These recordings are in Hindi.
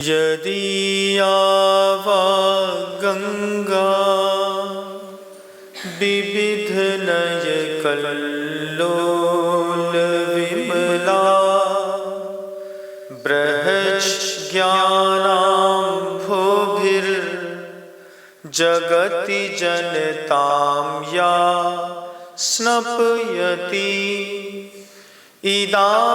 यदीयावा गंगा विविध नय कल्लोल विमला बृहज् ज्ञानाम्भोभिर् जगति जनतां या स्नपयति इदानीमपेशा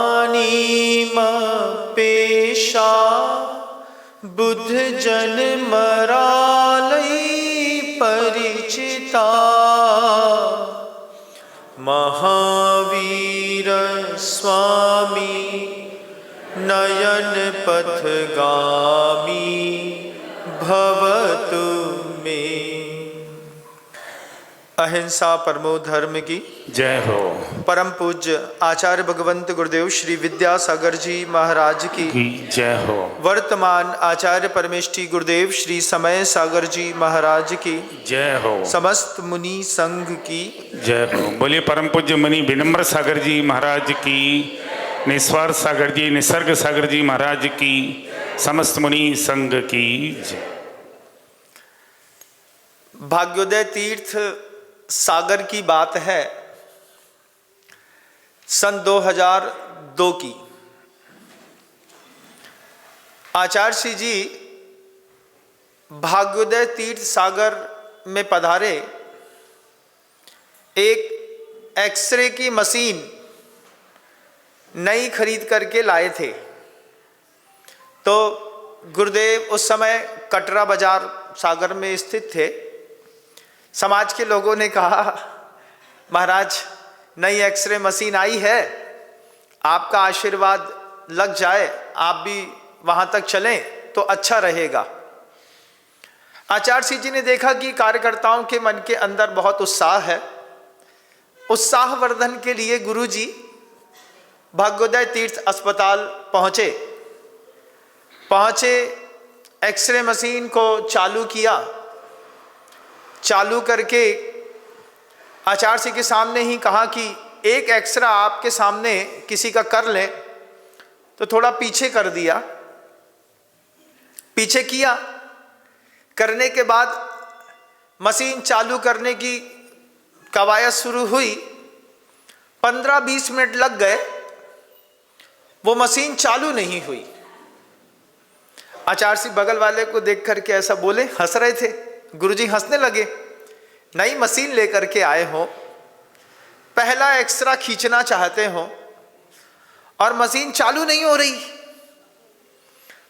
बुद्ध जन मरालई परिचिता महावीर स्वामी नयन पथगामी भवतु मे। अहिंसा परमो धर्म की जय हो। परम पूज्य आचार्य भगवंत गुरुदेव श्री विद्यासागर जी महाराज की जय हो। वर्तमान आचार्य परमेष्ठी गुरुदेव श्री समय सागर जी महाराज की जय हो। समस्त मुनि संघ की जय हो। बोलिए परम पूज्य मुनि विनम्र सागर जी महाराज की, निस्वार्थ सागर जी, निसर्ग सागर जी महाराज की, समस्त मुनि संघ की जय। भाग्योदय तीर्थ सागर की बात है सन 2002 की। आचार्य श्री जी भाग्योदय तीर्थ सागर में पधारे। एक एक्सरे की मशीन नई खरीद करके लाए थे। तो गुरुदेव उस समय कटरा बाजार सागर में स्थित थे। समाज के लोगों ने कहा, महाराज नई एक्सरे मशीन आई है, आपका आशीर्वाद लग जाए, आप भी वहां तक चलें तो अच्छा रहेगा। आचार्य श्री जी ने देखा कि कार्यकर्ताओं के मन के अंदर बहुत उत्साह है। उत्साहवर्धन के लिए गुरुजी भाग्योदय तीर्थ अस्पताल पहुंचे। एक्सरे मशीन को चालू किया। चालू करके आचार्य जी के सामने ही कहा कि एक एक्सरा आपके सामने किसी का कर लें, तो थोड़ा पीछे कर दिया। पीछे किया, करने के बाद मशीन चालू करने की कवायद शुरू हुई। 15-20 मिनट लग गए, वो मशीन चालू नहीं हुई। आचार्य जी बगल वाले को देख करके ऐसा बोले, हंस रहे थे। गुरुजी हंसने लगे। नई मशीन लेकर के आए हो, पहला एक्सरा खींचना चाहते हो और मशीन चालू नहीं हो रही।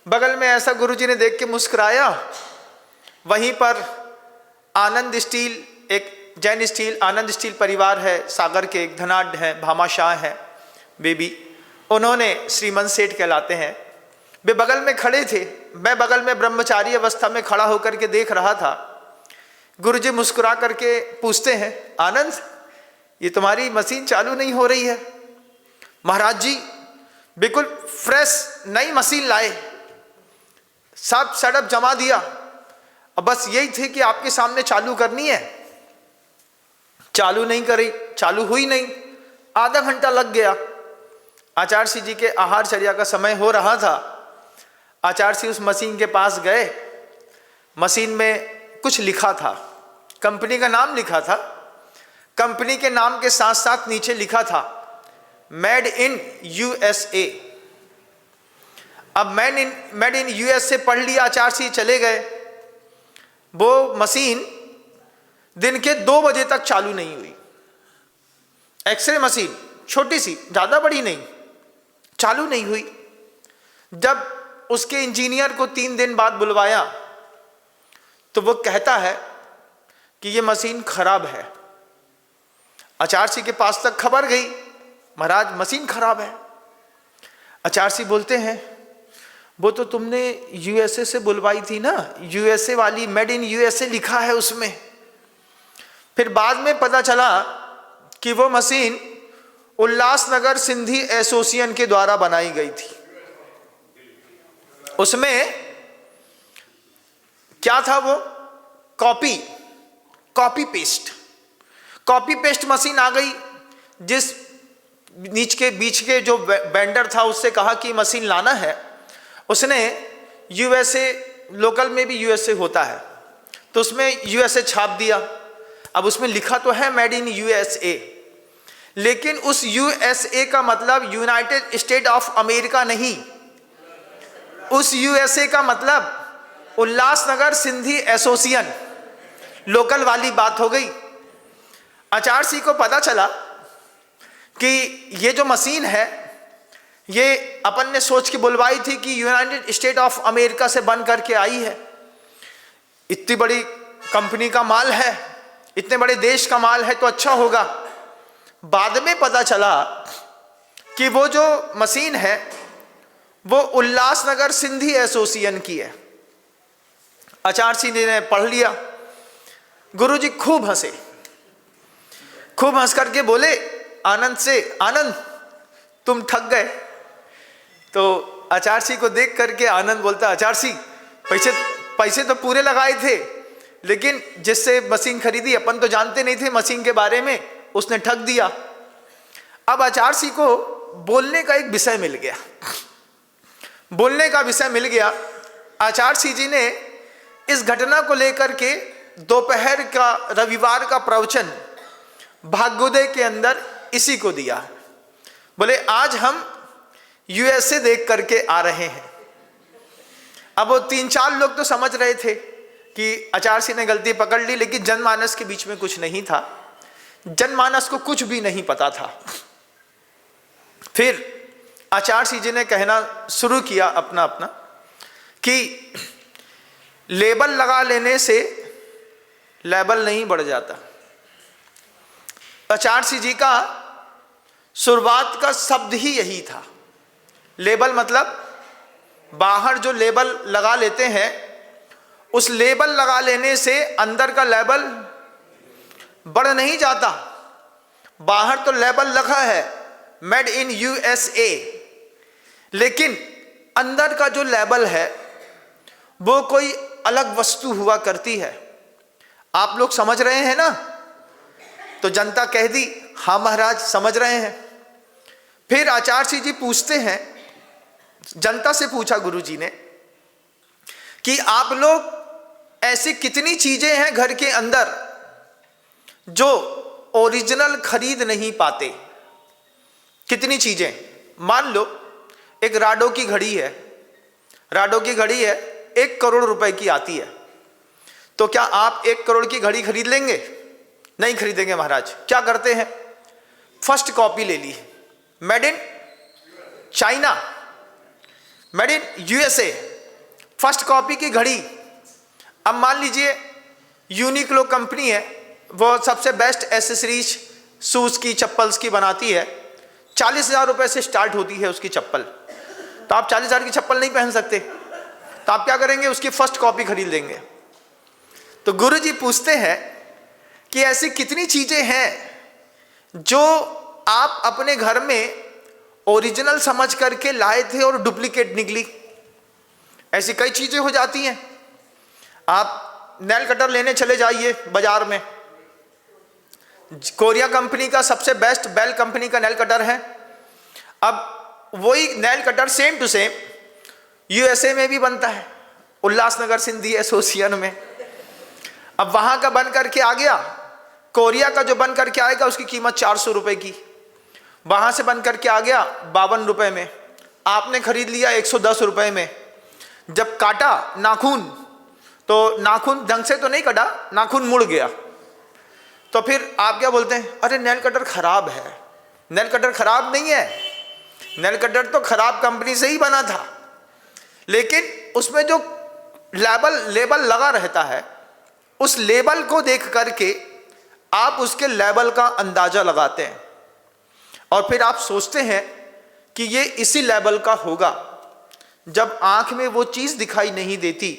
बगल में ऐसा गुरुजी ने देख के मुस्कुराया। वहीं पर आनंद स्टील, एक जैन स्टील, आनंद स्टील परिवार है सागर के, एक धनाढ़ हैं, भामा शाह हैं बेबी, उन्होंने श्रीमंत सेठ कहलाते हैं, वे बगल में खड़े थे। मैं बगल में ब्रह्मचारी अवस्था में खड़ा होकर के देख रहा था। गुरुजी मुस्कुरा करके पूछते हैं, आनंद ये तुम्हारी मशीन चालू नहीं हो रही है। महाराज जी बिल्कुल फ्रेश नई मशीन लाए, सब सेटअप जमा दिया, अब बस यही थे कि आपके सामने चालू करनी है। चालू नहीं करी, चालू हुई नहीं। आधा घंटा लग गया। आचार्य श्री जी के आहारचर्या का समय हो रहा था। आचार्य श्री उस मशीन के पास गए। मशीन में कुछ लिखा था, कंपनी का नाम लिखा था। कंपनी के नाम के साथ साथ नीचे लिखा था मेड इन यूएसए। अब मेड इन यूएसए पढ़ लिया। आचार्य श्री चले गए। वो मशीन दिन के 2 बजे तक चालू नहीं हुई। एक्सरे मशीन छोटी सी, ज्यादा बड़ी नहीं, चालू नहीं हुई। जब उसके इंजीनियर को 3 दिन बाद बुलवाया तो वो कहता है कि ये मशीन खराब है। आचार्य जी के पास तक खबर गई, महाराज मशीन खराब है। आचार्य जी बोलते हैं, वो तो तुमने यूएसए से बुलवाई थी ना, यूएसए वाली, मेड इन यूएसए लिखा है उसमें। फिर बाद में पता चला कि वो मशीन उल्लासनगर सिंधी एसोसिएशन के द्वारा बनाई गई थी। उसमें क्या था? वो कॉपी पेस्ट मशीन आ गई। जिस बीच के जो वेंडर था उससे कहा कि मशीन लाना है, उसने यूएसए, लोकल में भी यूएसए होता है, तो उसमें यूएसए छाप दिया। अब उसमें लिखा तो है मेड इन यूएसए, लेकिन उस यूएसए का मतलब यूनाइटेड स्टेट ऑफ अमेरिका नहीं। उस यूएसए का मतलब उल्लासनगर सिंधी एसोसिएशन, लोकल वाली बात हो गई। आचार्य सिंह को पता चला कि ये जो मशीन है ये अपन ने सोच के बुलवाई थी कि यूनाइटेड स्टेट ऑफ अमेरिका से बन करके आई है, इतनी बड़ी कंपनी का माल है, इतने बड़े देश का माल है, तो अच्छा होगा। बाद में पता चला कि वो जो मशीन है वो उल्लासनगर सिंधी एसोसिएशन की है। आचार्य सिंह ने पढ़ लिया। गुरुजी खूब हंसे, खूब हंस करके बोले आनंद से, आनंद तुम ठग गए। तो आचार्य सिंह को देख करके आनंद बोलता, आचार्य सिंह पैसे तो पूरे लगाए थे, लेकिन जिससे मशीन खरीदी अपन तो जानते नहीं थे मशीन के बारे में, उसने ठग दिया। अब आचार्य सिंह को बोलने का एक विषय मिल गया, बोलने का विषय मिल गया। आचार्य सिंह जी ने इस घटना को लेकर के दोपहर का रविवार का प्रवचन भाग्योदय के अंदर इसी को दिया। बोले आज हम यूएसए देख करके आ रहे हैं। अब वो 3-4 लोग तो समझ रहे थे कि आचार्य सिंह ने गलती पकड़ ली, लेकिन जनमानस के बीच में कुछ नहीं था, जनमानस को कुछ भी नहीं पता था। फिर आचार्य सिंह जी ने कहना शुरू किया अपना अपना कि लेबल लगा लेने से लेबल नहीं बढ़ जाता। आचार्य सिंह जी का शुरुआत का शब्द ही यही था। लेबल मतलब बाहर जो लेबल लगा लेते हैं, उस लेबल लगा लेने से अंदर का लेबल बढ़ नहीं जाता। बाहर तो लेबल लगा है मेड इन यूएसए, लेकिन अंदर का जो लेबल है वो कोई अलग वस्तु हुआ करती है। आप लोग समझ रहे हैं ना? तो जनता कह दी हाँ महाराज समझ रहे हैं। फिर आचार्य सिंह जी पूछते हैं, जनता से पूछा गुरुजी ने कि आप लोग ऐसी कितनी चीजें हैं घर के अंदर जो ओरिजिनल खरीद नहीं पाते? कितनी चीजें? मान लो एक राडो की घड़ी है, राडो की घड़ी है 1 करोड़ रुपए की आती है, तो क्या आप 1 करोड़ की घड़ी खरीद लेंगे? नहीं खरीदेंगे महाराज। क्या करते हैं? फर्स्ट कॉपी ले ली, made in China, made in USA, first copy की घड़ी। अब मान लीजिए यूनिक्लो कंपनी है, वो सबसे बेस्ट एसेसरीज शूज की, चप्पल्स की बनाती है। 40,000 रुपए से स्टार्ट होती है उसकी चप्पल। तो आप 40,000 की चप्पल नहीं पहन सकते, तो आप क्या करेंगे? उसकी फर्स्ट कॉपी खरीद लेंगे। तो गुरुजी पूछते हैं कि ऐसी कितनी चीजें हैं जो आप अपने घर में ओरिजिनल समझ करके लाए थे और डुप्लीकेट निकली? ऐसी कई चीजें हो जाती हैं। आप नेल कटर लेने चले जाइए बाजार में, कोरिया कंपनी का सबसे बेस्ट बेल कंपनी का नेल कटर है। अब वही nail cutter same to same USA में भी बनता है, उल्लासनगर सिंधी एसोसिएशन में। अब वहां का बन करके आ गया, कोरिया का जो बन करके आएगा उसकी कीमत 400 रुपए की, वहां से बन करके आ गया 52 रुपए में, आपने खरीद लिया 110 रुपए में। जब काटा नाखून, तो नाखून ढंग से तो नहीं कटा, नाखून मुड़ गया। तो फिर आप क्या बोलते हैं? अरे नेल कटर खराब है। नेल कटर खराब नहीं है, नेल कटर तो खराब कंपनी से ही बना था, लेकिन उसमें जो लेबल लगा रहता है, उस लेबल को देख करके आप उसके लेबल का अंदाजा लगाते हैं और फिर आप सोचते हैं कि ये इसी लेबल का होगा। जब आंख में वो चीज दिखाई नहीं देती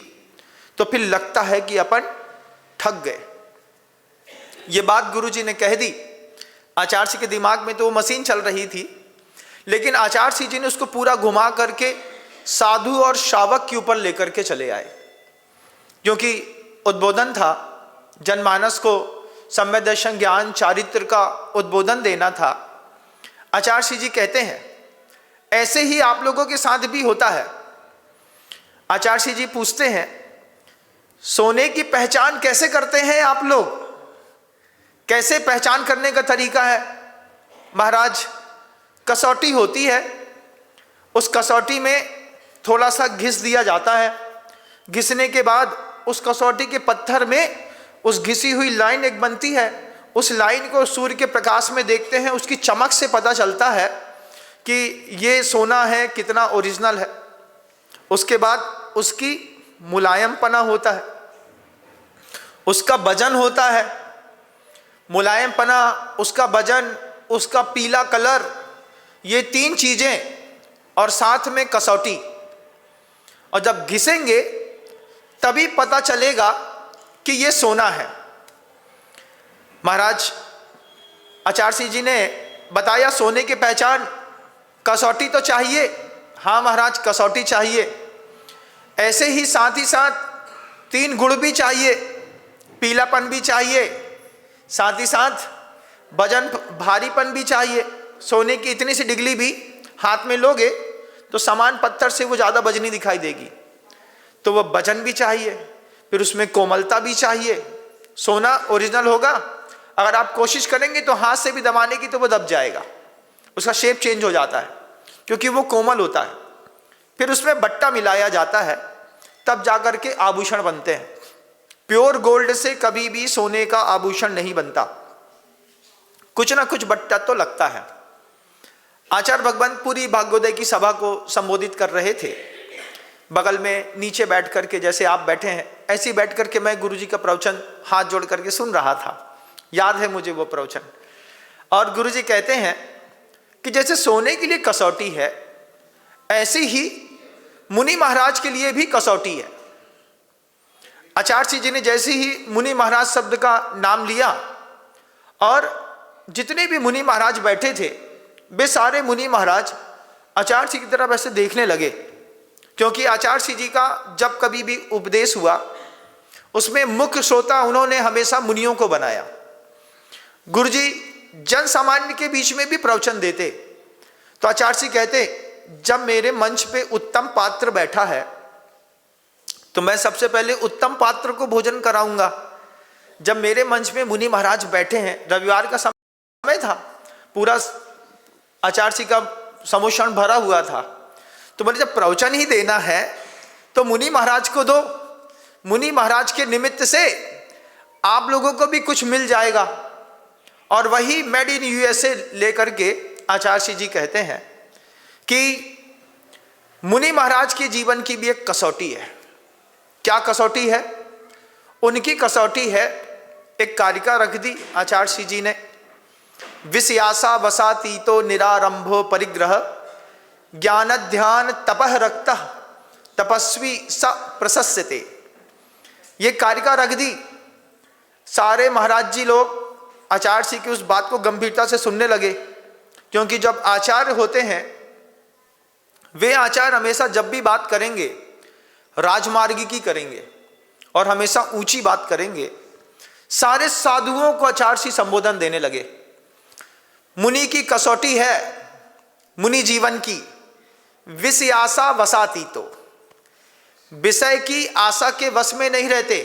तो फिर लगता है कि अपन ठग गए। ये बात गुरुजी ने कह दी। आचार्य सिंह के दिमाग में तो वो मशीन चल रही थी, लेकिन आचार्य सिंह जी ने उसको पूरा घुमा करके साधु और शावक के ऊपर लेकर के चले आए, क्योंकि उद्बोधन था, जनमानस को सम्यक दर्शन ज्ञान चारित्र का उद्बोधन देना था। आचार्य सिंह जी कहते हैं ऐसे ही आप लोगों के साथ भी होता है। आचार्य जी पूछते हैं, सोने की पहचान कैसे करते हैं आप लोग, कैसे पहचान करने का तरीका है? महाराज, कसौटी होती है, उस कसौटी में थोड़ा सा घिस दिया जाता है। घिसने के बाद उस कसौटी के पत्थर में उस घिसी हुई लाइन एक बनती है। उस लाइन को सूर्य के प्रकाश में देखते हैं, उसकी चमक से पता चलता है कि ये सोना है, कितना ओरिजिनल है। उसके बाद उसकी मुलायमपना होता है, उसका वजन होता है। मुलायमपना, उसका वजन, उसका पीला कलर, ये 3 चीजें और साथ में कसौटी। और जब घिसेंगे तभी पता चलेगा कि ये सोना है। महाराज, आचार्य जी ने बताया सोने की पहचान, कसौटी तो चाहिए। हाँ महाराज, कसौटी चाहिए। ऐसे ही साथ 3 गुण भी चाहिए, पीलापन भी चाहिए, साथ ही साथ वजन, भारीपन भी चाहिए। सोने की इतनी सी डिगली भी हाथ में लोगे तो समान पत्थर से वो ज़्यादा वजनी दिखाई देगी, तो वो वजन भी चाहिए। फिर उसमें कोमलता भी चाहिए। सोना ओरिजिनल होगा, अगर आप कोशिश करेंगे तो हाथ से भी दबाने की तो वो दब जाएगा, उसका शेप चेंज हो जाता है क्योंकि वो कोमल होता है। फिर उसमें बट्टा मिलाया जाता है, तब जाकर के आभूषण बनते हैं। प्योर गोल्ड से कभी भी सोने का आभूषण नहीं बनता, कुछ ना कुछ बट्टा तो लगता है। आचार्य भगवंत पूरी भाग्योदय की सभा को संबोधित कर रहे थे। बगल में नीचे बैठ करके, जैसे आप बैठे हैं ऐसे ही बैठ करके मैं गुरुजी का प्रवचन हाथ जोड़ करके सुन रहा था। याद है मुझे वो प्रवचन। और गुरुजी कहते हैं कि जैसे सोने के लिए कसौटी है, ऐसे ही मुनि महाराज के लिए भी कसौटी है। आचार्य जी ने जैसे ही मुनि महाराज शब्द का नाम लिया और जितने भी मुनि महाराज बैठे थे वे सारे मुनि महाराज आचार्य जी की तरफ ऐसे देखने लगे, क्योंकि आचार्य जी का जब कभी भी उपदेश हुआ उसमें मुख्य श्रोता उन्होंने हमेशा मुनियों को बनाया। गुरुजी जन सामान्य के बीच में भी प्रवचन देते तो आचार्य जी कहते, जब मेरे मंच पे उत्तम पात्र बैठा है तो मैं सबसे पहले उत्तम पात्र को भोजन कराऊंगा। जब मेरे मंच में मुनि महाराज बैठे हैं, रविवार का समय था, पूरा आचार्य जी का समोषण भरा हुआ था, तो बोले जब प्रवचन ही देना है तो मुनि महाराज को दो, मुनि महाराज के निमित्त से आप लोगों को भी कुछ मिल जाएगा। और वही मेड इन यूएसए लेकर के आचार्य जी कहते हैं कि मुनि महाराज के जीवन की भी एक कसौटी है। क्या कसौटी है? उनकी कसौटी है, एक कारिका रख दी आचार्य जी ने, विषयासा वसातीतो निरारंभो परिग्रह ज्ञान ध्यान तपह रक्त तपस्वी स प्रशस्यते। ये कारिका रख दी। सारे महाराज जी लोग आचार्य जी की उस बात को गंभीरता से सुनने लगे, क्योंकि जब आचार्य होते हैं वे आचार्य हमेशा जब भी बात करेंगे राजमार्गी की करेंगे और हमेशा ऊंची बात करेंगे। सारे साधुओं को आचार्य जी संबोधन देने लगे। मुनि की कसौटी है, मुनि जीवन की, विषय आशा वसातीतो, विषय की आशा के वश में नहीं रहते,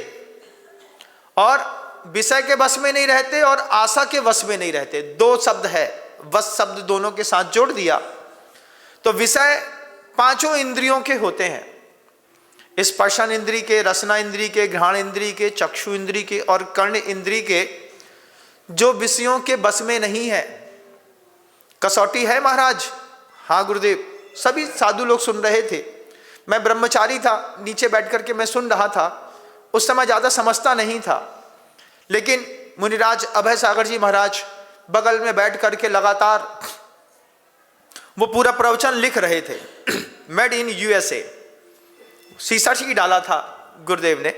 और विषय के वश में नहीं रहते और आशा के वश में नहीं रहते। 2 शब्द है, वश शब्द दोनों के साथ जोड़ दिया तो विषय 5 इंद्रियों के होते हैं, स्पर्शन इंद्री के, रसना इंद्री के, घ्राण इंद्री के, चक्षु इंद्री के और कर्ण इंद्री के, जो विषयों के बस में नहीं है। कसौटी है महाराज। हाँ गुरुदेव। सभी साधु लोग सुन रहे थे। मैं ब्रह्मचारी था, नीचे बैठ करके मैं सुन रहा था। उस समय ज़्यादा समझता नहीं था, लेकिन मुनिराज अभय सागर जी महाराज बगल में बैठ करके लगातार वो पूरा प्रवचन लिख रहे थे। मेड इन यूएसए शीर्षक ही डाला था गुरुदेव ने,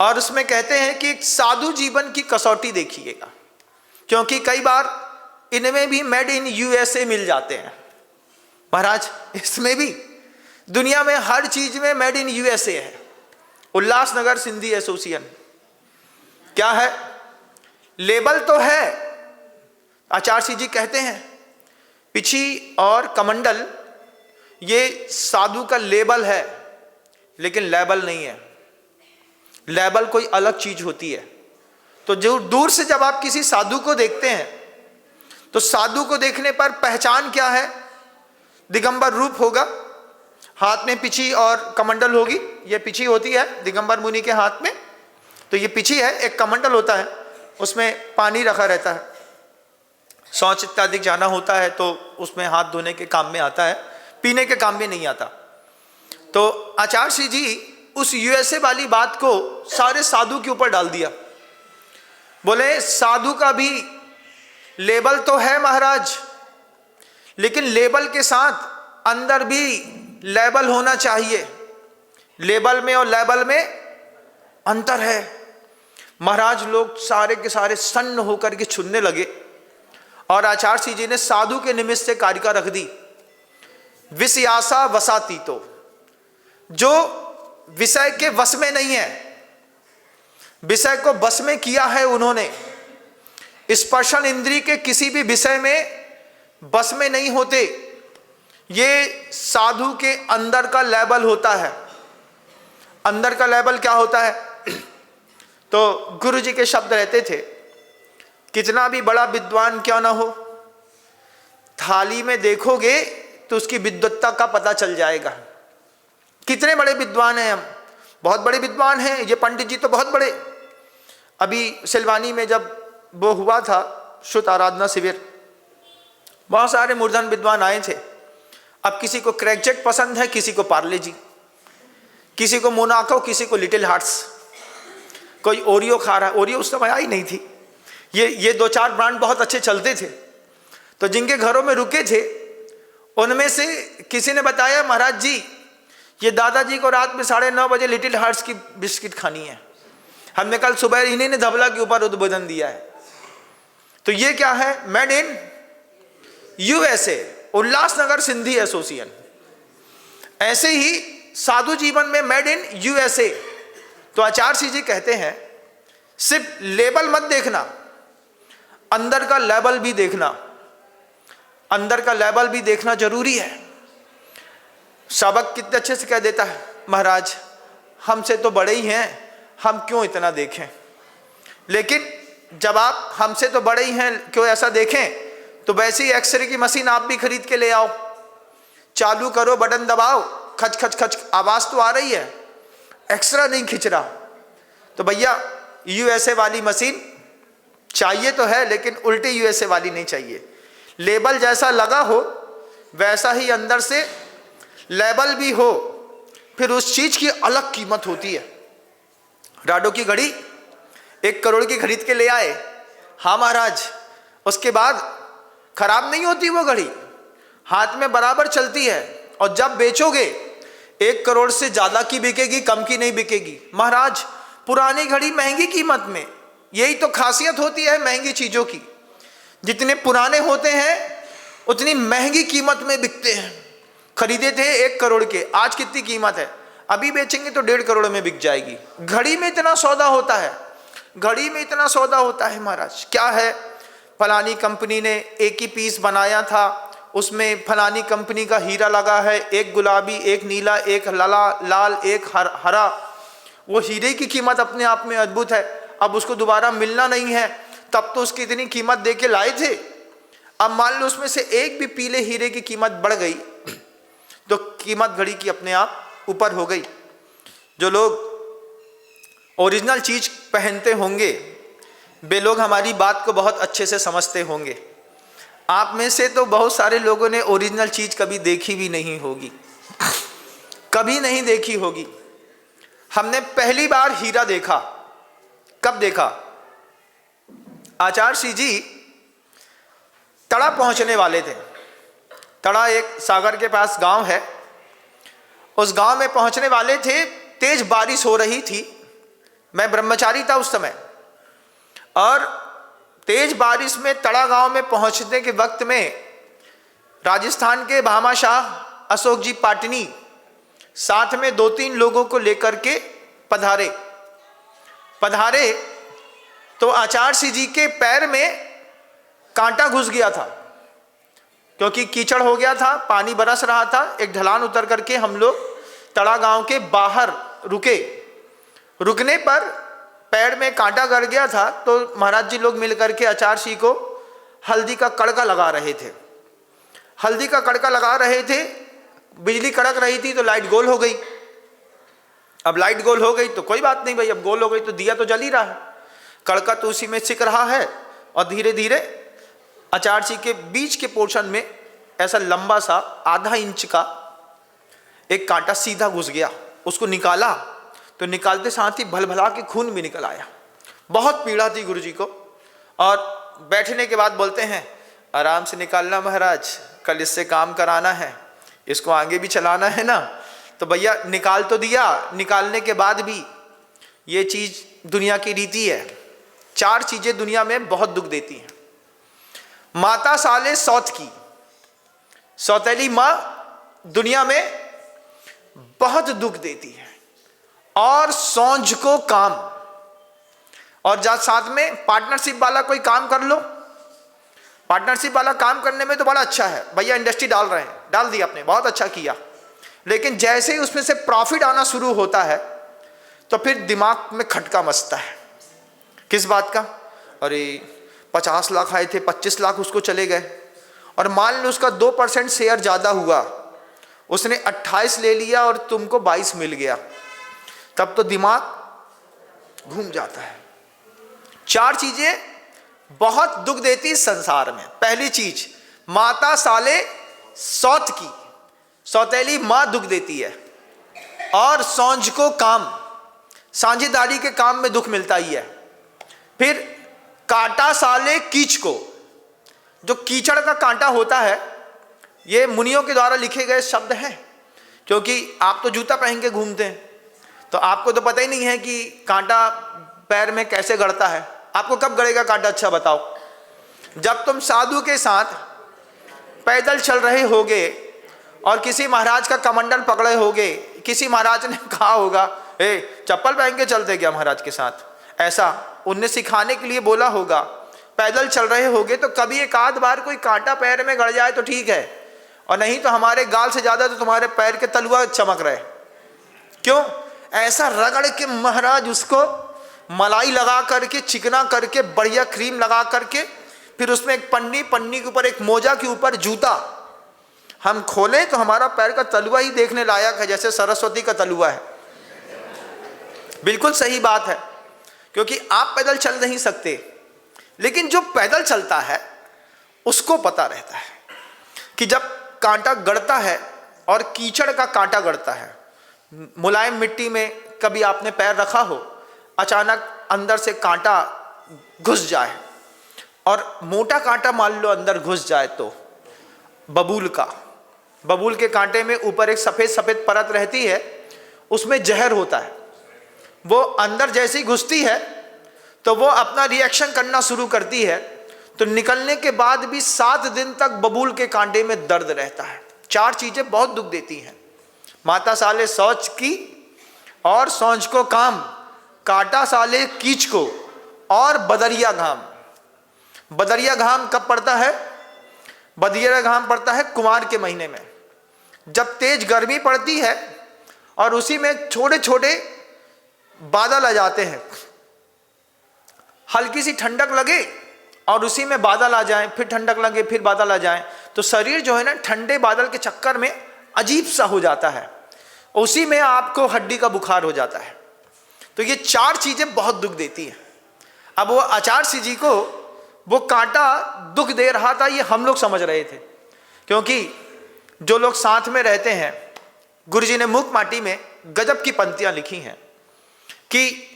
और उसमें कहते हैं कि साधु जीवन की कसौटी देखिएगा, क्योंकि कई बार इनमें भी मेड इन यूएसए मिल जाते हैं महाराज। इसमें भी दुनिया में हर चीज में मेड इन यूएसए है। उल्लासनगर सिंधी एसोसिएशन क्या है? लेबल तो है। आचार्य जी कहते हैं पिछी और कमंडल ये साधु का लेबल है, लेकिन लेबल नहीं है। लेबल कोई अलग चीज होती है। तो जो दूर से जब आप किसी साधु को देखते हैं तो साधु को देखने पर पहचान क्या है? दिगंबर रूप होगा, हाथ में पिछी और कमंडल होगी। ये पिछी होती है दिगंबर मुनि के हाथ में, तो ये पिछी है। एक कमंडल होता है, उसमें पानी रखा रहता है। शौच इत्यादि जाना होता है तो उसमें हाथ धोने के काम में आता है, पीने के काम में नहीं आता। तो आचार्य श्री जी उस यूएसए वाली बात को सारे साधु के ऊपर डाल दिया। बोले साधु का भी लेबल तो है महाराज, लेकिन लेबल के साथ अंदर भी लेबल होना चाहिए। लेबल में और लेबल में अंतर है। महाराज लोग सारे के सारे सन्न होकर के छुनने लगे और आचार्य श्री जी ने साधु के निमित्त से कारिका रख दी। विषयासा वसाती, तो जो विषय के वश में नहीं है, विषय को वश में किया है उन्होंने। स्पर्शन इंद्रिय के किसी भी विषय में वश में नहीं होते। ये साधु के अंदर का लेवल होता है। अंदर का लेवल क्या होता है? तो गुरु जी के शब्द रहते थे, कितना भी बड़ा विद्वान क्यों ना हो, थाली में देखोगे तो उसकी विद्वत्ता का पता चल जाएगा। कितने बड़े विद्वान हैं हम, बहुत बड़े विद्वान हैं। ये पंडित जी तो बहुत बड़े। अभी सिलवानी में जब वो हुआ था श्रुत आराधना शिविर, बहुत सारे मूर्धन विद्वान आए थे। अब किसी को क्रैकजैक पसंद है, किसी को पार्ले जी, किसी को मोनाको, किसी को लिटिल हार्ट्स, कोई ओरियो खा रहा है। ओरियो उस समय आई नहीं थी। ये दो चार ब्रांड बहुत अच्छे चलते थे। तो जिनके घरों में रुके थे उनमें से किसी ने बताया, महाराज जी ये दादाजी को रात में 9:30 बजे लिटिल हार्ट्स की बिस्किट खानी है। हमने कल सुबह इन्हीं ने धबला के ऊपर उद्बोधन दिया है। तो ये क्या है? Made in USA, Ulhasnagar Sindhi association. ऐसे ही साधु जीवन में मेड इन यूएसए। तो आचार्य श्री जी कहते हैं सिर्फ लेबल मत देखना, अंदर का लेवल भी देखना। अंदर का लेवल भी देखना जरूरी है। सबक कितने अच्छे से कह देता है, महाराज हमसे तो बड़े ही हैं, हम क्यों इतना देखें। लेकिन जब आप हमसे तो बड़े ही हैं क्यों ऐसा देखें, तो वैसे ही एक्सरे की मशीन आप भी खरीद के ले आओ, चालू करो, बटन दबाओ, खच खच खच आवाज तो आ रही है, एक्सरा नहीं खिंच रहा। तो भैया यूएसए वाली मशीन चाहिए तो है, लेकिन उल्टी यूएसए वाली नहीं चाहिए। लेबल जैसा लगा हो वैसा ही अंदर से लेबल भी हो, फिर उस चीज की अलग कीमत होती है। राडो की घड़ी 1 करोड़ की खरीद के ले आए, हाँ महाराज, उसके बाद खराब नहीं होती वो घड़ी, हाथ में बराबर चलती है। और जब बेचोगे 1 करोड़ से ज्यादा की बिकेगी, कम की नहीं बिकेगी। महाराज पुरानी घड़ी महंगी कीमत में, यही तो खासियत होती है महंगी चीजों की। जितने पुराने होते हैं उतनी महंगी कीमत में बिकते हैं। खरीदे थे 1 करोड़ के, आज कितनी कीमत है? अभी बेचेंगे तो 1.5 करोड़ में बिक जाएगी। घड़ी में इतना सौदा होता है, घड़ी में इतना सौदा होता है महाराज। क्या है, फलानी कंपनी ने एक ही पीस बनाया था, उसमें फलानी कंपनी का हीरा लगा है, एक गुलाबी, एक नीला, एक लाल, एक हरा। वो हीरे की कीमत अपने आप में अद्भुत है। अब उसको दोबारा मिलना नहीं है, तब तो उसकी इतनी कीमत दे के लाए थे। अब मान लो उसमें से एक भी पीले हीरे की कीमत बढ़ गई तो कीमत घड़ी की अपने आप ऊपर हो गई। जो लोग ओरिजिनल चीज पहनते होंगे वे लोग हमारी बात को बहुत अच्छे से समझते होंगे। आप में से तो बहुत सारे लोगों ने ओरिजिनल चीज कभी देखी भी नहीं होगी, कभी नहीं देखी होगी। हमने पहली बार हीरा देखा, कब देखा? आचार्य श्री जी तड़ा पहुंचने वाले थे। तड़ा एक सागर के पास गांव है, उस गांव में पहुंचने वाले थे। तेज बारिश हो रही थी, मैं ब्रह्मचारी था उस समय, और तेज बारिश में तड़ा गांव में पहुंचने के वक्त में राजस्थान के भामाशाह अशोक जी पाटनी साथ में 2-3 लोगों को लेकर के पधारे। तो आचार्य श्री जी के पैर में कांटा घुस गया था, क्योंकि कीचड़ हो गया था, पानी बरस रहा था। एक ढलान उतर करके हम लोग तड़ा गांव के बाहर रुके। रुकने पर पैर में कांटा गड़ गया था, तो महाराज जी लोग मिलकर के आचार्य जी को हल्दी का कड़का लगा रहे थे। हल्दी का कड़का लगा रहे थे, बिजली कड़क रही थी तो लाइट गोल हो गई। अब लाइट गोल हो गई तो कोई बात नहीं भाई, अब गोल हो गई तो दिया तो जल ही रहा है, कड़का तो उसी में सिक रहा है। और धीरे धीरे आचार्य जी के बीच के पोर्शन में ऐसा लंबा सा आधा इंच का एक कांटा सीधा घुस गया। उसको निकाला तो निकालते साथ ही भलभला के खून भी निकल आया। बहुत पीड़ा थी गुरु जी को। और बैठने के बाद बोलते हैं, आराम से निकालना महाराज, कल इससे काम कराना है, इसको आगे भी चलाना है ना। तो भैया निकाल तो दिया, निकालने के बाद भी ये चीज दुनिया की रीति है। 4 चीजें दुनिया में बहुत दुख देती हैं। माता साले सौत की, सौतेली माँ दुनिया में बहुत दुख देती है। और सौंझ को काम, और जब साथ में पार्टनरशिप वाला कोई काम कर लो, पार्टनरशिप वाला काम करने में तो बड़ा अच्छा है, भैया इंडस्ट्री डाल रहे हैं, डाल दिया आपने, बहुत अच्छा किया। लेकिन जैसे ही उसमें से प्रॉफिट आना शुरू होता है तो फिर दिमाग में खटका मचता है। किस बात का? अरे 50 लाख आए थे, 25 लाख उसको चले गए, और मान लो उसका 2% शेयर ज़्यादा हुआ, उसने 28 ले लिया और तुमको 22 मिल गया, तब तो दिमाग घूम जाता है। 4 चीजें बहुत दुख देती है संसार में। पहली चीज, माता साले सौत की, सौतेली माँ दुख देती है। और सौंझ को काम, साझेदारी के काम में दुख मिलता ही है। फिर कांटा साले कीच को, जो कीचड़ का कांटा होता है, ये मुनियों के द्वारा लिखे गए शब्द हैं। क्योंकि आप तो जूता पहन के घूमते हैं, तो आपको तो पता ही नहीं है कि कांटा पैर में कैसे गड़ता है। आपको कब गड़ेगा कांटा, अच्छा बताओ? जब तुम साधु के साथ पैदल चल रहे होगे और किसी महाराज का कमंडल पकड़े होगे, किसी महाराज ने कहा होगा, ए चप्पल पहन के चलते क्या महाराज के साथ, ऐसा उनने सिखाने के लिए बोला होगा। पैदल चल रहे होगे तो कभी एक आध बार कोई कांटा पैर में गड़ जाए तो ठीक है, और नहीं तो हमारे गाल से ज्यादा तो तुम्हारे पैर के तलुआ चमक रहे। क्यों? ऐसा रगड़ के महाराज उसको मलाई लगा करके, चिकना करके, बढ़िया क्रीम लगा करके, फिर उसमें एक पन्नी के ऊपर एक मोजा के ऊपर जूता, हम खोलें तो हमारा पैर का तलुआ ही देखने लायक है, जैसे सरस्वती का तलुआ है। बिल्कुल सही बात है, क्योंकि आप पैदल चल नहीं सकते, लेकिन जो पैदल चलता है उसको पता रहता है कि जब कांटा गड़ता है, और कीचड़ का कांटा गड़ता है, मुलायम मिट्टी में कभी आपने पैर रखा हो, अचानक अंदर से कांटा घुस जाए, और मोटा कांटा मान लो अंदर घुस जाए, तो बबूल के कांटे में ऊपर एक सफेद सफेद परत रहती है, उसमें जहर होता है। वो अंदर जैसे ही घुसती है तो वो अपना रिएक्शन करना शुरू करती है, तो निकलने के बाद भी 7 दिन तक बबूल के कांटे में दर्द रहता है। 4 चीजें बहुत दुख देती हैं। माता साले शौच की, और सौंझ को काम, कांटा साले कीच को, और बदरिया घाम। बदरिया घाम कब पड़ता है? बदरिया घाम पड़ता है कुमार के महीने में, जब तेज गर्मी पड़ती है और उसी में छोटे छोटे बादल आ जाते हैं। हल्की सी ठंडक लगे और उसी में बादल आ जाएं, फिर ठंडक लगे, फिर बादल आ जाएं, तो शरीर जो है ना ठंडे बादल के चक्कर में अजीब सा हो जाता है, उसी में आपको हड्डी का बुखार हो जाता है। तो ये 4 चीजें बहुत दुख देती हैं। अब वो आचार्य जी को वो कांटा दुख दे रहा था, ये हम लोग समझ रहे थे, क्योंकि जो लोग साथ में रहते हैं, गुरुजी ने मूक माटी में गजब की पंक्तियां लिखी हैं कि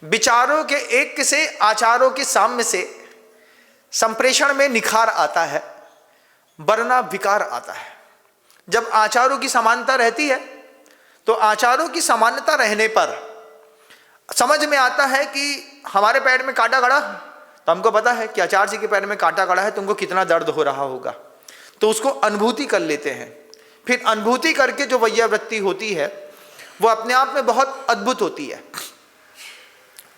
विचारों के एक से आचारों के साम्य से संप्रेषण में निखार आता है, वरना विकार आता है। जब आचारों की समानता रहती है तो आचारों की समानता रहने पर समझ में आता है कि हमारे पैर में कांटा गड़ा, तो हमको पता है कि आचार्य जी के पैर में कांटा गड़ा है, तुमको कितना दर्द हो रहा होगा, तो उसको अनुभूति कर लेते हैं। फिर अनुभूति करके जो वैयावृत्ति होती है वो अपने आप में बहुत अद्भुत होती है।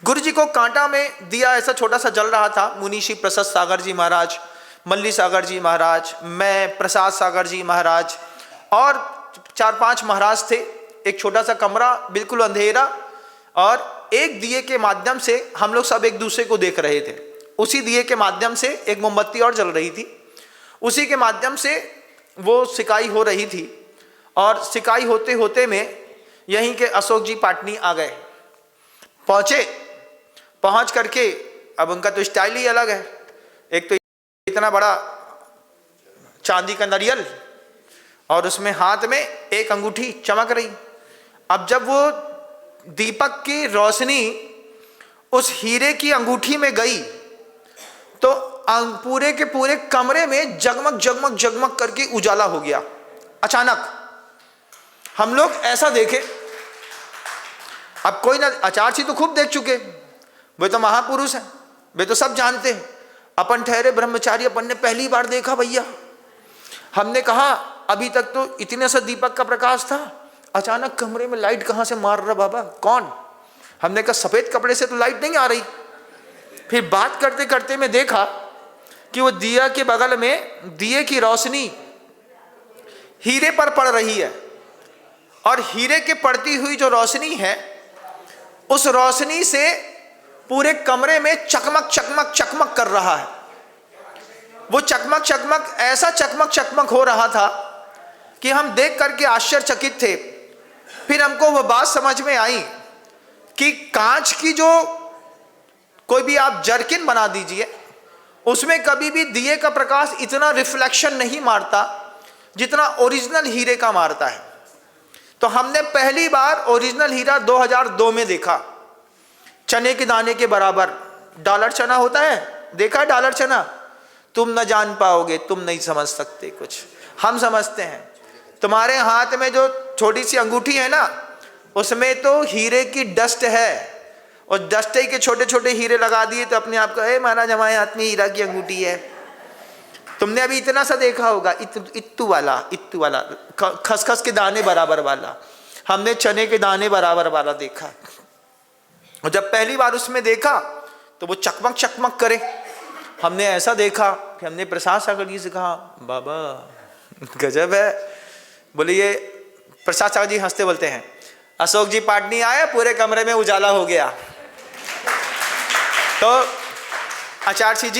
गुरु जी को कांटा में दिया ऐसा छोटा सा जल रहा था। मुनीषी प्रसाद सागर जी महाराज, मल्ली सागर जी महाराज, मैं, प्रसाद सागर जी महाराज और 4-5 महाराज थे, एक छोटा सा कमरा, बिल्कुल अंधेरा, और एक दिए के माध्यम से हम लोग सब एक दूसरे को देख रहे थे। उसी दिए के माध्यम से एक मोमबत्ती और जल रही थी, उसी के माध्यम से वो सिकाई हो रही थी। और सिकाई होते होते में यहीं के अशोक जी पाटनी आ गए, पहुंच करके, अब उनका तो स्टाइल ही अलग है, एक तो इतना बड़ा चांदी का नारियल और उसमें हाथ में एक अंगूठी चमक रही। अब जब वो दीपक की रोशनी उस हीरे की अंगूठी में गई तो पूरे के पूरे कमरे में जगमग जगमग जगमग करके उजाला हो गया। अचानक हम लोग ऐसा देखे, अब कोई ना, आचार्य जी तो खूब देख चुके, वे तो महापुरुष हैं, वे तो सब जानते हैं। अपन ठहरे ब्रह्मचारी, अपन ने पहली बार देखा भैया। हमने कहा अभी तक तो इतने सा दीपक का प्रकाश था, अचानक कमरे में लाइट कहां से मार रहा बाबा, कौन? हमने कहा सफेद कपड़े से तो लाइट नहीं आ रही। फिर बात करते करते मैं देखा कि वो दिया के बगल में दिए की रोशनी हीरे पर पड़ रही है, और हीरे के पड़ती हुई जो रोशनी है, उस रोशनी से पूरे कमरे में चकमक चकमक चकमक कर रहा है। वो चकमक चकमक, ऐसा चकमक चकमक हो रहा था कि हम देख करके आश्चर्यचकित थे। फिर हमको वो बात समझ में आई कि कांच की जो कोई भी आप जर्किन बना दीजिए, उसमें कभी भी दिए का प्रकाश इतना रिफ्लेक्शन नहीं मारता जितना ओरिजिनल हीरे का मारता है। तो हमने पहली बार ओरिजिनल हीरा 2002 में देखा, चने के दाने के बराबर। डॉलर चना होता है, देखा डॉलर चना? तुम न जान पाओगे, तुम नहीं समझ सकते कुछ, हम समझते हैं। तुम्हारे हाथ में जो छोटी सी अंगूठी है ना, उसमें तो हीरे की डस्ट है, और डस्ट ही के छोटे छोटे हीरे लगा दिए तो अपने आप को महाराज हमारे हाथ में हीरा की अंगूठी है। तुमने अभी इतना सा देखा होगा, इत्तू वाला खसखस के दाने बराबर वाला, हमने चने के दाने बराबर वाला देखा। और जब पहली बार उसमें देखा तो वो चकमक चकमक करे, हमने ऐसा देखा कि हमने प्रसाद सागर जी से कहा बाबा गजब है। बोले ये प्रसाद सागर जी हंसते बोलते हैं, अशोक जी पाटनी आए, पूरे कमरे में उजाला हो गया। तो आचार्य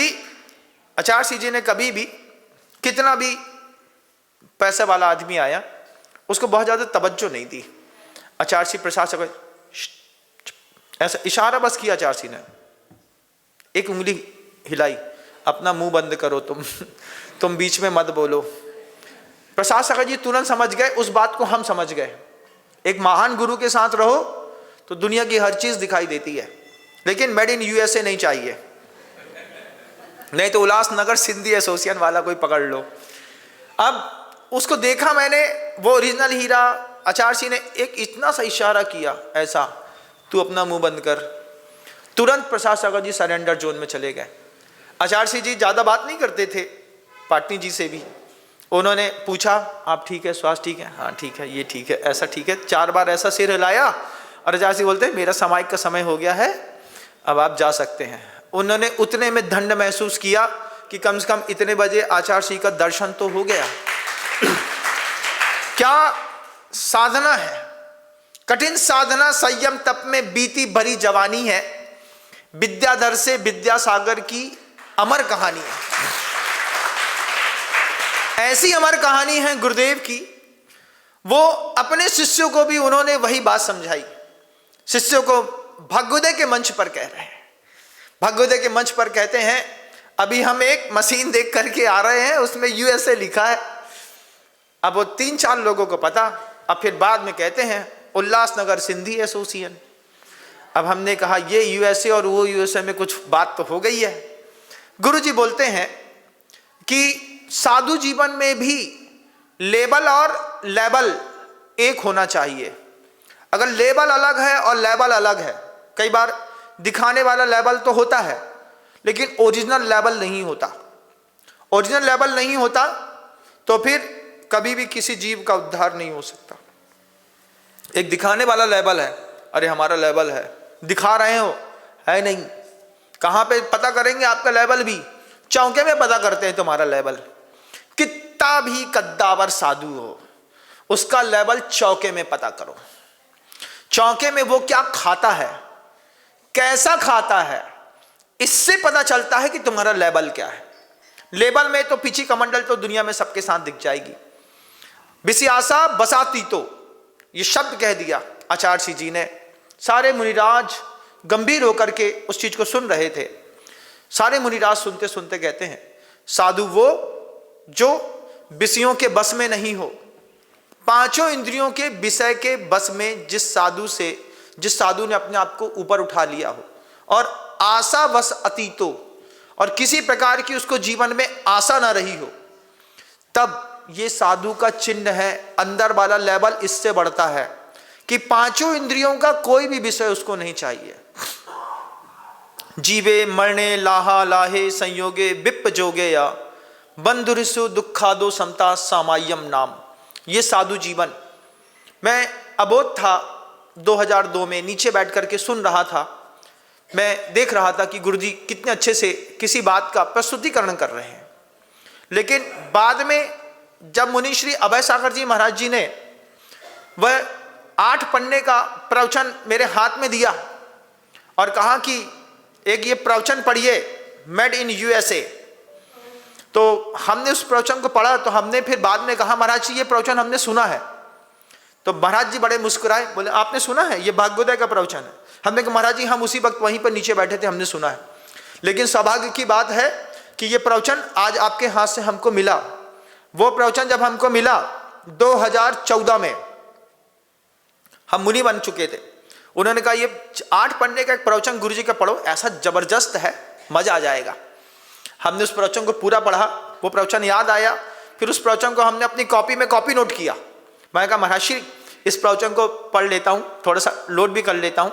जी ने कभी भी, कितना भी पैसे वाला आदमी आया, उसको बहुत ज़्यादा तवज्जो नहीं दी। आचार्य प्रसाद सागर ऐसा इशारा बस किया, आचार्य ने एक उंगली हिलाई, अपना मुंह बंद करो, तुम बीच में मत बोलो। प्रसाद सागर जी तुरंत समझ गए, उस बात को हम समझ गए। एक महान गुरु के साथ रहो तो दुनिया की हर चीज दिखाई देती है, लेकिन मेड इन यूएसए नहीं चाहिए, नहीं तो उल्लासनगर सिंधी एसोसिएशन वाला कोई पकड़ लो। अब उसको देखा मैंने, वो ओरिजिनल हीरा। आचार्य जी ने एक इतना सा इशारा किया, ऐसा, तू अपना मुंह बंद कर। तुरंत प्रसाद सागर जी सरेंडर जोन में चले गए। आचार्य जी ज़्यादा बात नहीं करते थे पाटनी जी से भी। उन्होंने पूछा आप ठीक है, स्वास्थ्य ठीक है? हाँ ठीक है, ये ठीक है, ऐसा ठीक है। 4 बार ऐसा सिर हिलाया और आचार्य जी बोलते हैं मेरा सामायिक का समय हो गया है, अब आप जा सकते हैं। उन्होंने उतने में धन्य महसूस किया कि कम से कम इतने बजे आचार्य जी का दर्शन तो हो गया। क्या साधना है, कठिन साधना, संयम तप में बीती भरी जवानी है। विद्याधर से विद्यासागर की अमर कहानी है। ऐसी अमर कहानी है गुरुदेव की, वो अपने शिष्यों को भी उन्होंने वही बात समझाई। शिष्यों को भगवदय के मंच पर कह रहे हैं, भगवदय के मंच पर कहते हैं अभी हम एक मशीन देख करके आ रहे हैं, उसमें यूएसए लिखा है। अब वो 3-4 लोगों को पता। अब फिर बाद में कहते हैं उल्लासनगर सिंधी एसोसिएशन। अब हमने कहा ये यूएसए और वो यूएसए में कुछ बात तो हो गई है। गुरुजी बोलते हैं कि साधु जीवन में भी लेबल और लेबल एक होना चाहिए। अगर लेबल अलग है और लेबल अलग है, कई बार दिखाने वाला लेबल तो होता है लेकिन ओरिजिनल लेबल नहीं होता। ओरिजिनल लेबल नहीं होता तो फिर कभी भी किसी जीव का उद्धार नहीं हो सकता। एक दिखाने वाला लेबल है, अरे हमारा लेबल है, दिखा रहे हो, है नहीं। कहाँ पे पता करेंगे आपका लेबल? भी चौके में पता करते हैं तुम्हारा लेबल। कितना भी कद्दावर साधु हो, उसका लेवल चौके में पता करो। चौके में वो क्या खाता है, कैसा खाता है, इससे पता चलता है कि तुम्हारा लेवल क्या है। लेवल में तो पीछी कमंडल तो दुनिया में सबके साथ दिख जाएगी। बिसियासा बसाती तो ये शब्द कह दिया आचार्य जी ने। सारे मुनिराज गंभीर होकर के उस चीज को सुन रहे थे। सारे मुनिराज सुनते सुनते कहते हैं, साधु वो जो विषयों के बस में नहीं हो, पांचों इंद्रियों के विषय के बस में जिस साधु ने अपने आप को ऊपर उठा लिया हो, और आशा वश अतीतो, और किसी प्रकार की उसको जीवन में आशा ना रही हो, तब ये साधु का चिन्ह है। अंदर वाला लेवल इससे बढ़ता है कि पांचों इंद्रियों का कोई भी विषय उसको नहीं चाहिए। जीवे मरणे लाहा लाहे संयोगे विप जोगे या बंधुरिसु दुखादो समता सामायम नाम। ये साधु जीवन। मैं अबोध था 2002 में, नीचे बैठ करके सुन रहा था। मैं देख रहा था कि गुरुजी कितने अच्छे से किसी बात का प्रस्तुतिकरण कर रहे हैं। लेकिन बाद में जब मुनि श्री अभय सागर जी महाराज जी ने वह 8 पन्ने का प्रवचन मेरे हाथ में दिया और कहा कि एक ये प्रवचन पढ़िए, मेड इन यूएसए, तो हमने उस प्रवचन को पढ़ा। तो हमने फिर बाद में कहा, महाराज जी ये प्रवचन हमने सुना है। तो महाराज जी बड़े मुस्कुराए, बोले आपने सुना है, ये भाग्योदय का प्रवचन है। हमने कहा महाराज जी हम उसी वक्त वहीं पर नीचे बैठे थे, हमने सुना है। लेकिन सौभाग्य की बात है कि ये प्रवचन आज आपके हाथ से हमको मिला। वो प्रवचन जब हमको मिला 2014 में, हम मुनि बन चुके थे। उन्होंने कहा ये 8 पन्ने का एक प्रवचन गुरुजी का पढ़ो, ऐसा जबरदस्त है, मजा आ जाएगा। हमने उस प्रवचन को पूरा पढ़ा, वो प्रवचन याद आया। फिर उस प्रवचन को हमने अपनी कॉपी में कॉपी नोट किया। मैंने कहा महाराज श्री इस प्रवचन को पढ़ लेता हूँ, थोड़ा सा लोड भी कर लेता हूँ।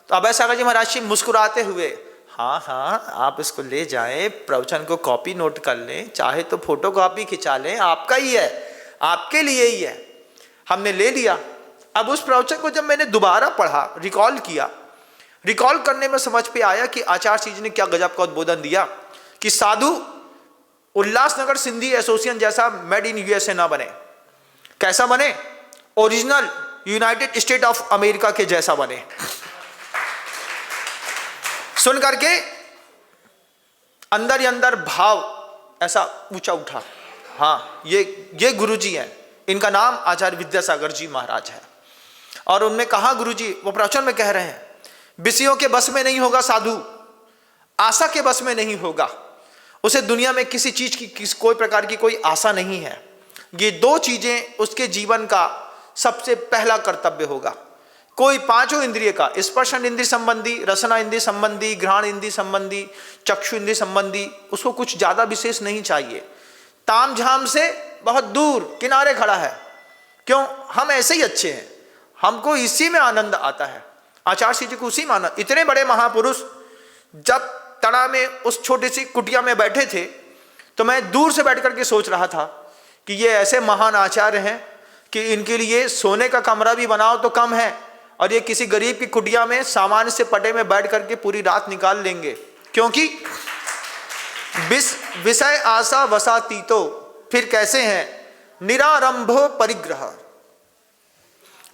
तो अभय सागर जी महाराज श्री मुस्कुराते हुए, हाँ हाँ आप इसको ले जाएं, प्रवचन को कॉपी नोट कर लें, चाहे तो फोटो कॉपी खिंचा लें, आपका ही है, आपके लिए ही है। हमने ले लिया। अब उस प्रवचन को जब मैंने दोबारा पढ़ा, रिकॉल किया, रिकॉल करने में समझ पे आया कि आचार्य जी ने क्या गजब का उद्बोधन दिया कि साधु उल्लासनगर सिंधी एसोसिएशन जैसा मेड इन यूएसए ना बने। कैसा बने? Original United state of America के जैसा बने। सुन करके अंदर ही अंदर भाव ऐसा ऊंचा उठा। हाँ ये गुरुजी हैं, इनका नाम आचार्य विद्यासागर जी महाराज है। और उनने कहा, गुरुजी वो प्रवचन में कह रहे हैं, विषयों के बस में नहीं होगा साधु, आशा के बस में नहीं होगा, उसे दुनिया में किसी चीज की कोई प्रकार की कोई आशा नहीं है। ये 2 चीजें उसके जीवन का सबसे पहला कर्तव्य होगा। कोई पांचों इंद्रिय का, स्पर्शन इंद्रिय संबंधी, रसना इंद्रिय संबंधी, घ्राण इंद्रिय संबंधी, चक्षु इंद्रिय संबंधी, उसको कुछ ज्यादा विशेष नहीं चाहिए। ताम झाम से बहुत दूर किनारे खड़ा है। क्यों? हम ऐसे ही अच्छे हैं, हमको इसी में आनंद आता है। आचार्य जी को उसी में आनंद। इतने बड़े महापुरुष जब तड़ा में उस छोटी सी कुटिया में बैठे थे, तो मैं दूर से बैठ करके सोच रहा था कि ये ऐसे महान आचार्य हैं कि इनके लिए सोने का कमरा भी बनाओ तो कम है, और ये किसी गरीब की कुटिया में सामान्य से पटे में बैठ करके पूरी रात निकाल लेंगे। क्योंकि विषय आशा वसातीतो, फिर कैसे हैं? निरारंभो परिग्रह,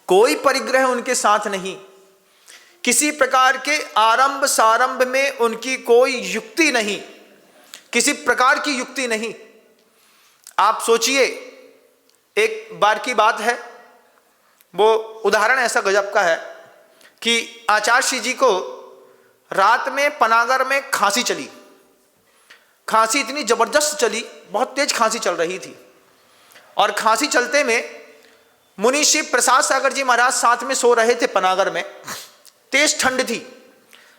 कोई परिग्रह उनके साथ नहीं, किसी प्रकार के आरंभ सारंभ में उनकी कोई युक्ति नहीं, किसी प्रकार की युक्ति नहीं। आप सोचिए, एक बार की बात है, वो उदाहरण ऐसा गजब का है कि आचार्य जी को रात में पनागर में खांसी चली। खांसी इतनी जबरदस्त चली, बहुत तेज खांसी चल रही थी। और खांसी चलते में मुनि श्री प्रसाद सागर जी महाराज साथ में सो रहे थे पनागर में। तेज ठंड थी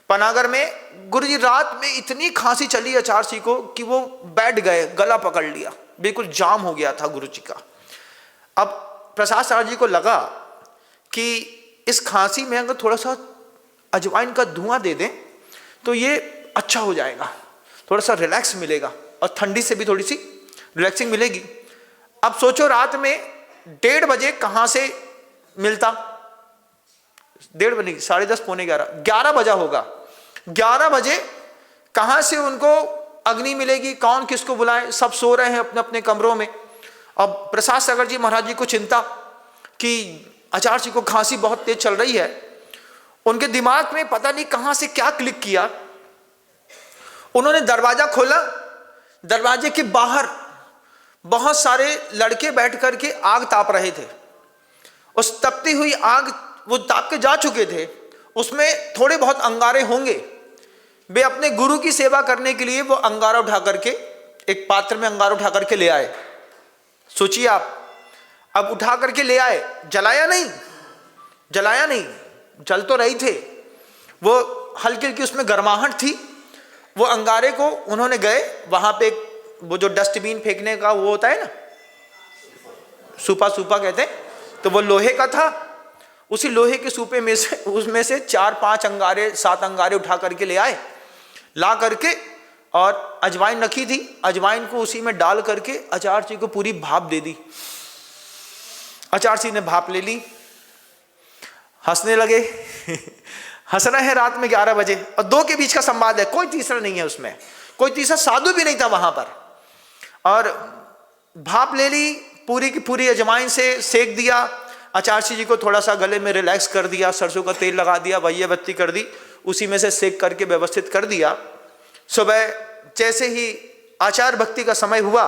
पनागर में। गुरु जी रात में इतनी खांसी चली आचार्य जी को कि वो बैठ गए, गला पकड़ लिया, बिल्कुल जाम हो गया था गुरु जी का। अब प्रसाद सागर जी को लगा कि इस खांसी में अगर थोड़ा सा अजवाइन का धुआं दे दें तो ये अच्छा हो जाएगा, थोड़ा सा रिलैक्स मिलेगा और ठंडी से भी थोड़ी सी रिलैक्सिंग मिलेगी। अब सोचो रात में 1:30 बजे कहाँ से मिलता? 1:30 बजे, 10:30, पौने 11 बजा होगा। 11 बजे कहाँ से उनको अग्नि मिलेगी? कौन किसको बुलाए? सब सो रहे हैं अपने अपने कमरों में। अब प्रसाद सागर जी महाराज जी को चिंता कि आचार्य जी को खांसी बहुत तेज चल रही है। उनके दिमाग में पता नहीं कहां से क्या क्लिक किया, उन्होंने दरवाजा खोला। दरवाजे के बाहर बहुत सारे लड़के बैठ करके आग ताप रहे थे। उस तपती हुई आग वो ताप के जा चुके थे, उसमें थोड़े बहुत अंगारे होंगे। वे अपने गुरु की सेवा करने के लिए वो अंगारा उठा करके, एक पात्र में अंगारा उठा करके ले आए। सोचिए आप, अब उठा करके ले आए, जलाया नहीं, जल तो रही थे, वो हल्की हल्की उसमें गर्माहट थी। वो अंगारे को उन्होंने गए वहां पे, वो जो डस्टबिन फेंकने का वो होता है ना, सूपा कहते हैं, तो वो लोहे का था। उसी लोहे के सूपे में से, उसमें से 4-5 अंगारे 7 अंगारे उठा करके ले आए। ला करके और अजवाइन रखी थी, अजवाइन को उसी में डाल करके आचार्य जी को पूरी भाप दे दी। आचार्य जी ने भाप ले ली, हंसने लगे। हंस रहे हैं रात में 11 बजे, और 2 के बीच का संवाद है, कोई तीसरा नहीं है उसमें, कोई तीसरा साधु भी नहीं था वहां पर। और भाप ले ली, पूरी की पूरी अजवाइन से सेक दिया। आचार्य जी को थोड़ा सा गले में रिलैक्स कर दिया, सरसों का तेल लगा दिया, वैया बत्ती कर दी, उसी में से सेक करके व्यवस्थित कर दिया। सुबह जैसे ही आचार भक्ति का समय हुआ,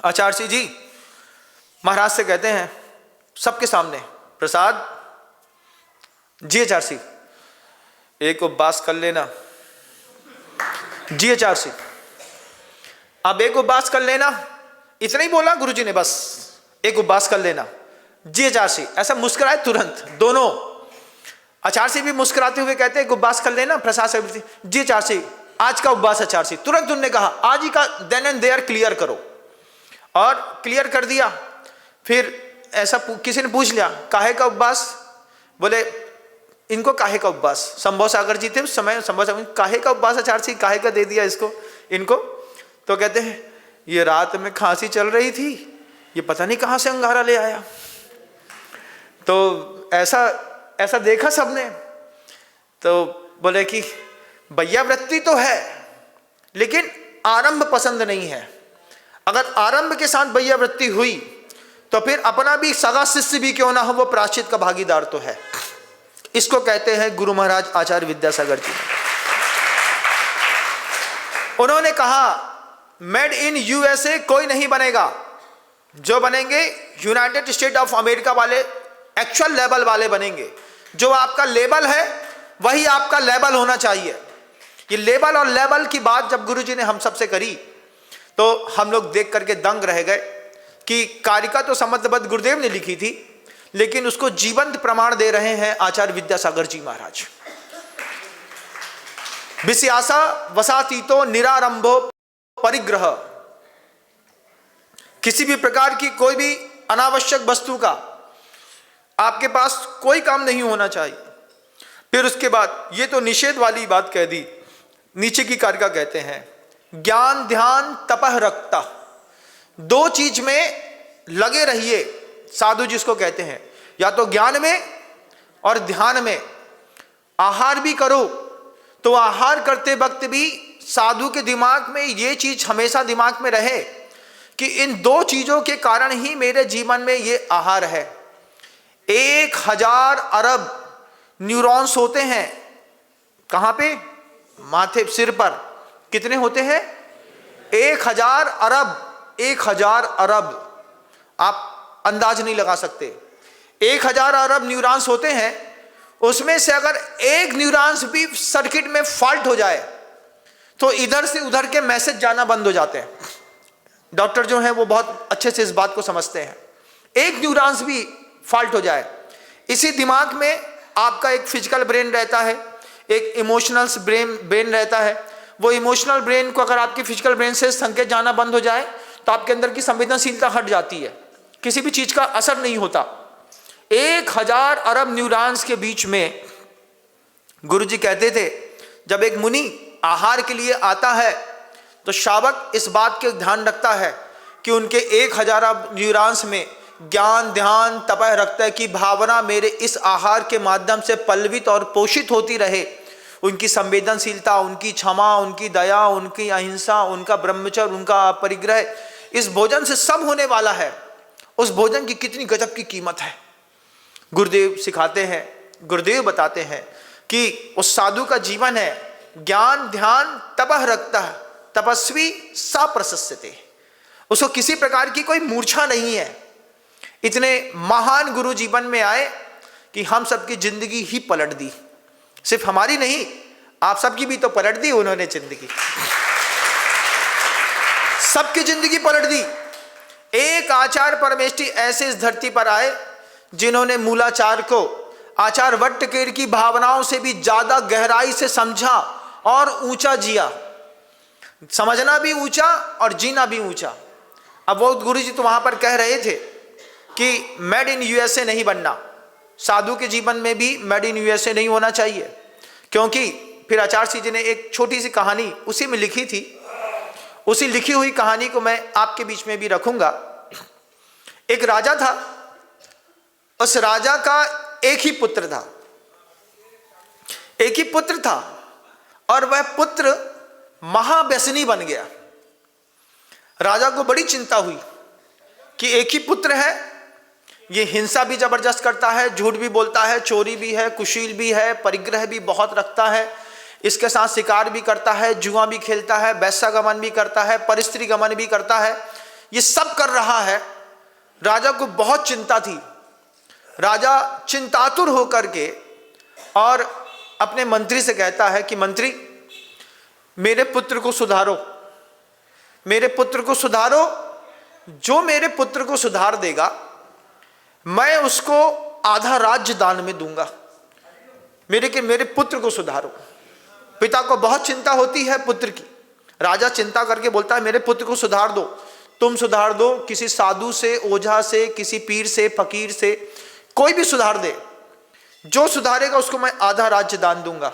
आचार्य जी महाराज से कहते हैं सबके सामने, प्रसाद जी आचार्य जी एक उपवास कर लेना। जी आचार्य जी अब एक उपवास कर लेना, इतना ही बोला गुरुजी ने, बस एक उपवास कर लेना। जी आचार्य जी, ऐसा मुस्कुराए तुरंत दोनों। आचार्य जी भी मुस्कुराते हुए कहते हैं एक उपवास कर लेना। प्रसाद से जी आचार्य जी आज का उपवास आचार्य जी, तुरंत उन्होंने कहा आज ही का देन एंड देयर क्लियर करो, और क्लियर कर दिया। फिर ऐसा किसी ने पूछ लिया काहे का उपवास, बोले इनको काहे का उपवास, संभव सागर जी थे उस समय, संभव सागर काहे का उपवास आचार्य जी, काहे का दे दिया इसको इनको। तो कहते हैं ये रात में खांसी चल रही थी, ये पता नहीं कहां से अंगारा ले आया। तो ऐसा देखा सबने, तो बोले कि भैया वृत्ति तो है लेकिन आरंभ पसंद नहीं है। अगर आरंभ के साथ भैया वृत्ति हुई तो फिर अपना भी सगा शिष्य भी क्यों ना हो, वो प्रायश्चित का भागीदार तो है। इसको कहते हैं गुरु महाराज आचार्य विद्यासागर जी। उन्होंने कहा मेड इन यूएसए कोई नहीं बनेगा, जो बनेंगे यूनाइटेड स्टेट ऑफ अमेरिका वाले एक्चुअल लेवल वाले बनेंगे। जो आपका लेवल है वही आपका लेवल होना चाहिए। ये लेवल और लेवल की बात जब गुरुजी ने हम सबसे करी तो हम लोग देख करके दंग रह गए कि कारिका तो समर्थबद्ध गुरुदेव ने लिखी थी, लेकिन उसको जीवंत प्रमाण दे रहे हैं आचार्य विद्यासागर जी महाराज। विस्यासा वसातीतो निरारंभो परिग्रह, किसी भी प्रकार की कोई भी अनावश्यक वस्तु का आपके पास कोई काम नहीं होना चाहिए। फिर उसके बाद ये तो निषेध वाली बात कह दी। नीचे की कारिका कहते हैं ज्ञान ध्यान तपह रक्ता, 2 चीज में लगे रहिए। साधु जिसको कहते हैं या तो ज्ञान में और ध्यान में। आहार भी करो तो आहार करते वक्त भी साधु के दिमाग में ये चीज हमेशा दिमाग में रहे कि इन 2 चीजों के कारण ही मेरे जीवन में ये आहार है। 1000 अरब न्यूरॉन्स होते हैं, कहां पे, माथे सिर पर। कितने होते हैं? 1000 अरब। 1000 अरब आप अंदाज नहीं लगा सकते। 1000 अरब न्यूरॉन्स होते हैं, उसमें से अगर एक न्यूरॉन्स भी सर्किट में फॉल्ट हो जाए तो इधर से उधर के मैसेज जाना बंद हो जाते हैं। डॉक्टर जो हैं वो बहुत अच्छे से इस बात को समझते हैं। एक न्यूरॉन्स भी फॉल्ट हो जाए, इसी दिमाग में आपका एक फिजिकल ब्रेन रहता है, एक इमोशनल ब्रेन रहता है। वो इमोशनल ब्रेन को अगर आपकी फिजिकल ब्रेन से संकेत जाना बंद हो जाए तो आपके अंदर की संवेदनशीलता हट जाती है, किसी भी चीज का असर नहीं होता। 1000 अरब न्यूरॉन्स के बीच में गुरुजी कहते थे जब एक मुनि आहार के लिए आता है तो शावक इस बात के ध्यान रखता है कि उनके 1000 अरब न्यूरॉन्स में ज्ञान ध्यान तपह रखता है कि भावना मेरे इस आहार के माध्यम से पल्लवित और पोषित होती रहे। उनकी संवेदनशीलता, उनकी क्षमा, उनकी दया, उनकी अहिंसा, उनका ब्रह्मचर्य, उनका परिग्रह, इस भोजन से सब होने वाला है। उस भोजन की कितनी गजब की कीमत है। गुरुदेव सिखाते हैं, गुरुदेव बताते हैं कि उस साधु का जीवन है ज्ञान ध्यान तपह रखता है, तपस्वी सा प्रशस्यते। उसको किसी प्रकार की कोई मूर्छा नहीं है। इतने महान गुरु जीवन में आए कि हम सबकी जिंदगी ही पलट दी। सिर्फ हमारी नहीं, आप सबकी भी तो पलट दी उन्होंने जिंदगी, सबकी जिंदगी पलट दी। एक आचार्य परमेष्ठी ऐसे इस धरती पर आए जिन्होंने मूलाचार को आचार्य वट्टकेर की भावनाओं से भी ज्यादा गहराई से समझा और ऊंचा जिया। समझना भी ऊंचा और जीना भी ऊंचा। अब वो गुरु जी तो वहां पर कह रहे थे कि मेड इन यूएसए नहीं बनना, साधु के जीवन में भी मेड इन यूएसए नहीं होना चाहिए। क्योंकि फिर आचार्य श्री जी ने एक छोटी सी कहानी उसी में लिखी थी, उसी लिखी हुई कहानी को मैं आपके बीच में भी रखूंगा। एक राजा था, उस राजा का एक ही पुत्र था, एक ही पुत्र था और वह पुत्र महाव्यसनी बन गया। राजा को बड़ी चिंता हुई कि एक ही पुत्र है, ये हिंसा भी जबरदस्त करता है, झूठ भी बोलता है, चोरी भी है, कुशील भी है, परिग्रह भी बहुत रखता है, इसके साथ शिकार भी करता है, जुआ भी खेलता है, वैश्यागमन भी करता है, परिस्त्री गमन भी करता है, ये सब कर रहा है। राजा को बहुत चिंता थी। राजा चिंतातुर होकर के और अपने मंत्री से कहता है कि मंत्री, मेरे पुत्र को सुधारो, मेरे पुत्र को सुधारो। जो मेरे पुत्र को सुधार देगा मैं उसको आधा राज्य दान में दूंगा। मेरे पुत्र को सुधारो। पिता को बहुत चिंता होती है पुत्र की। राजा चिंता करके बोलता है मेरे पुत्र को सुधार दो, तुम सुधार दो, किसी साधु से, ओझा से, किसी पीर से, फकीर से, कोई भी सुधार दे, जो सुधारेगा उसको मैं आधा राज्य दान दूंगा।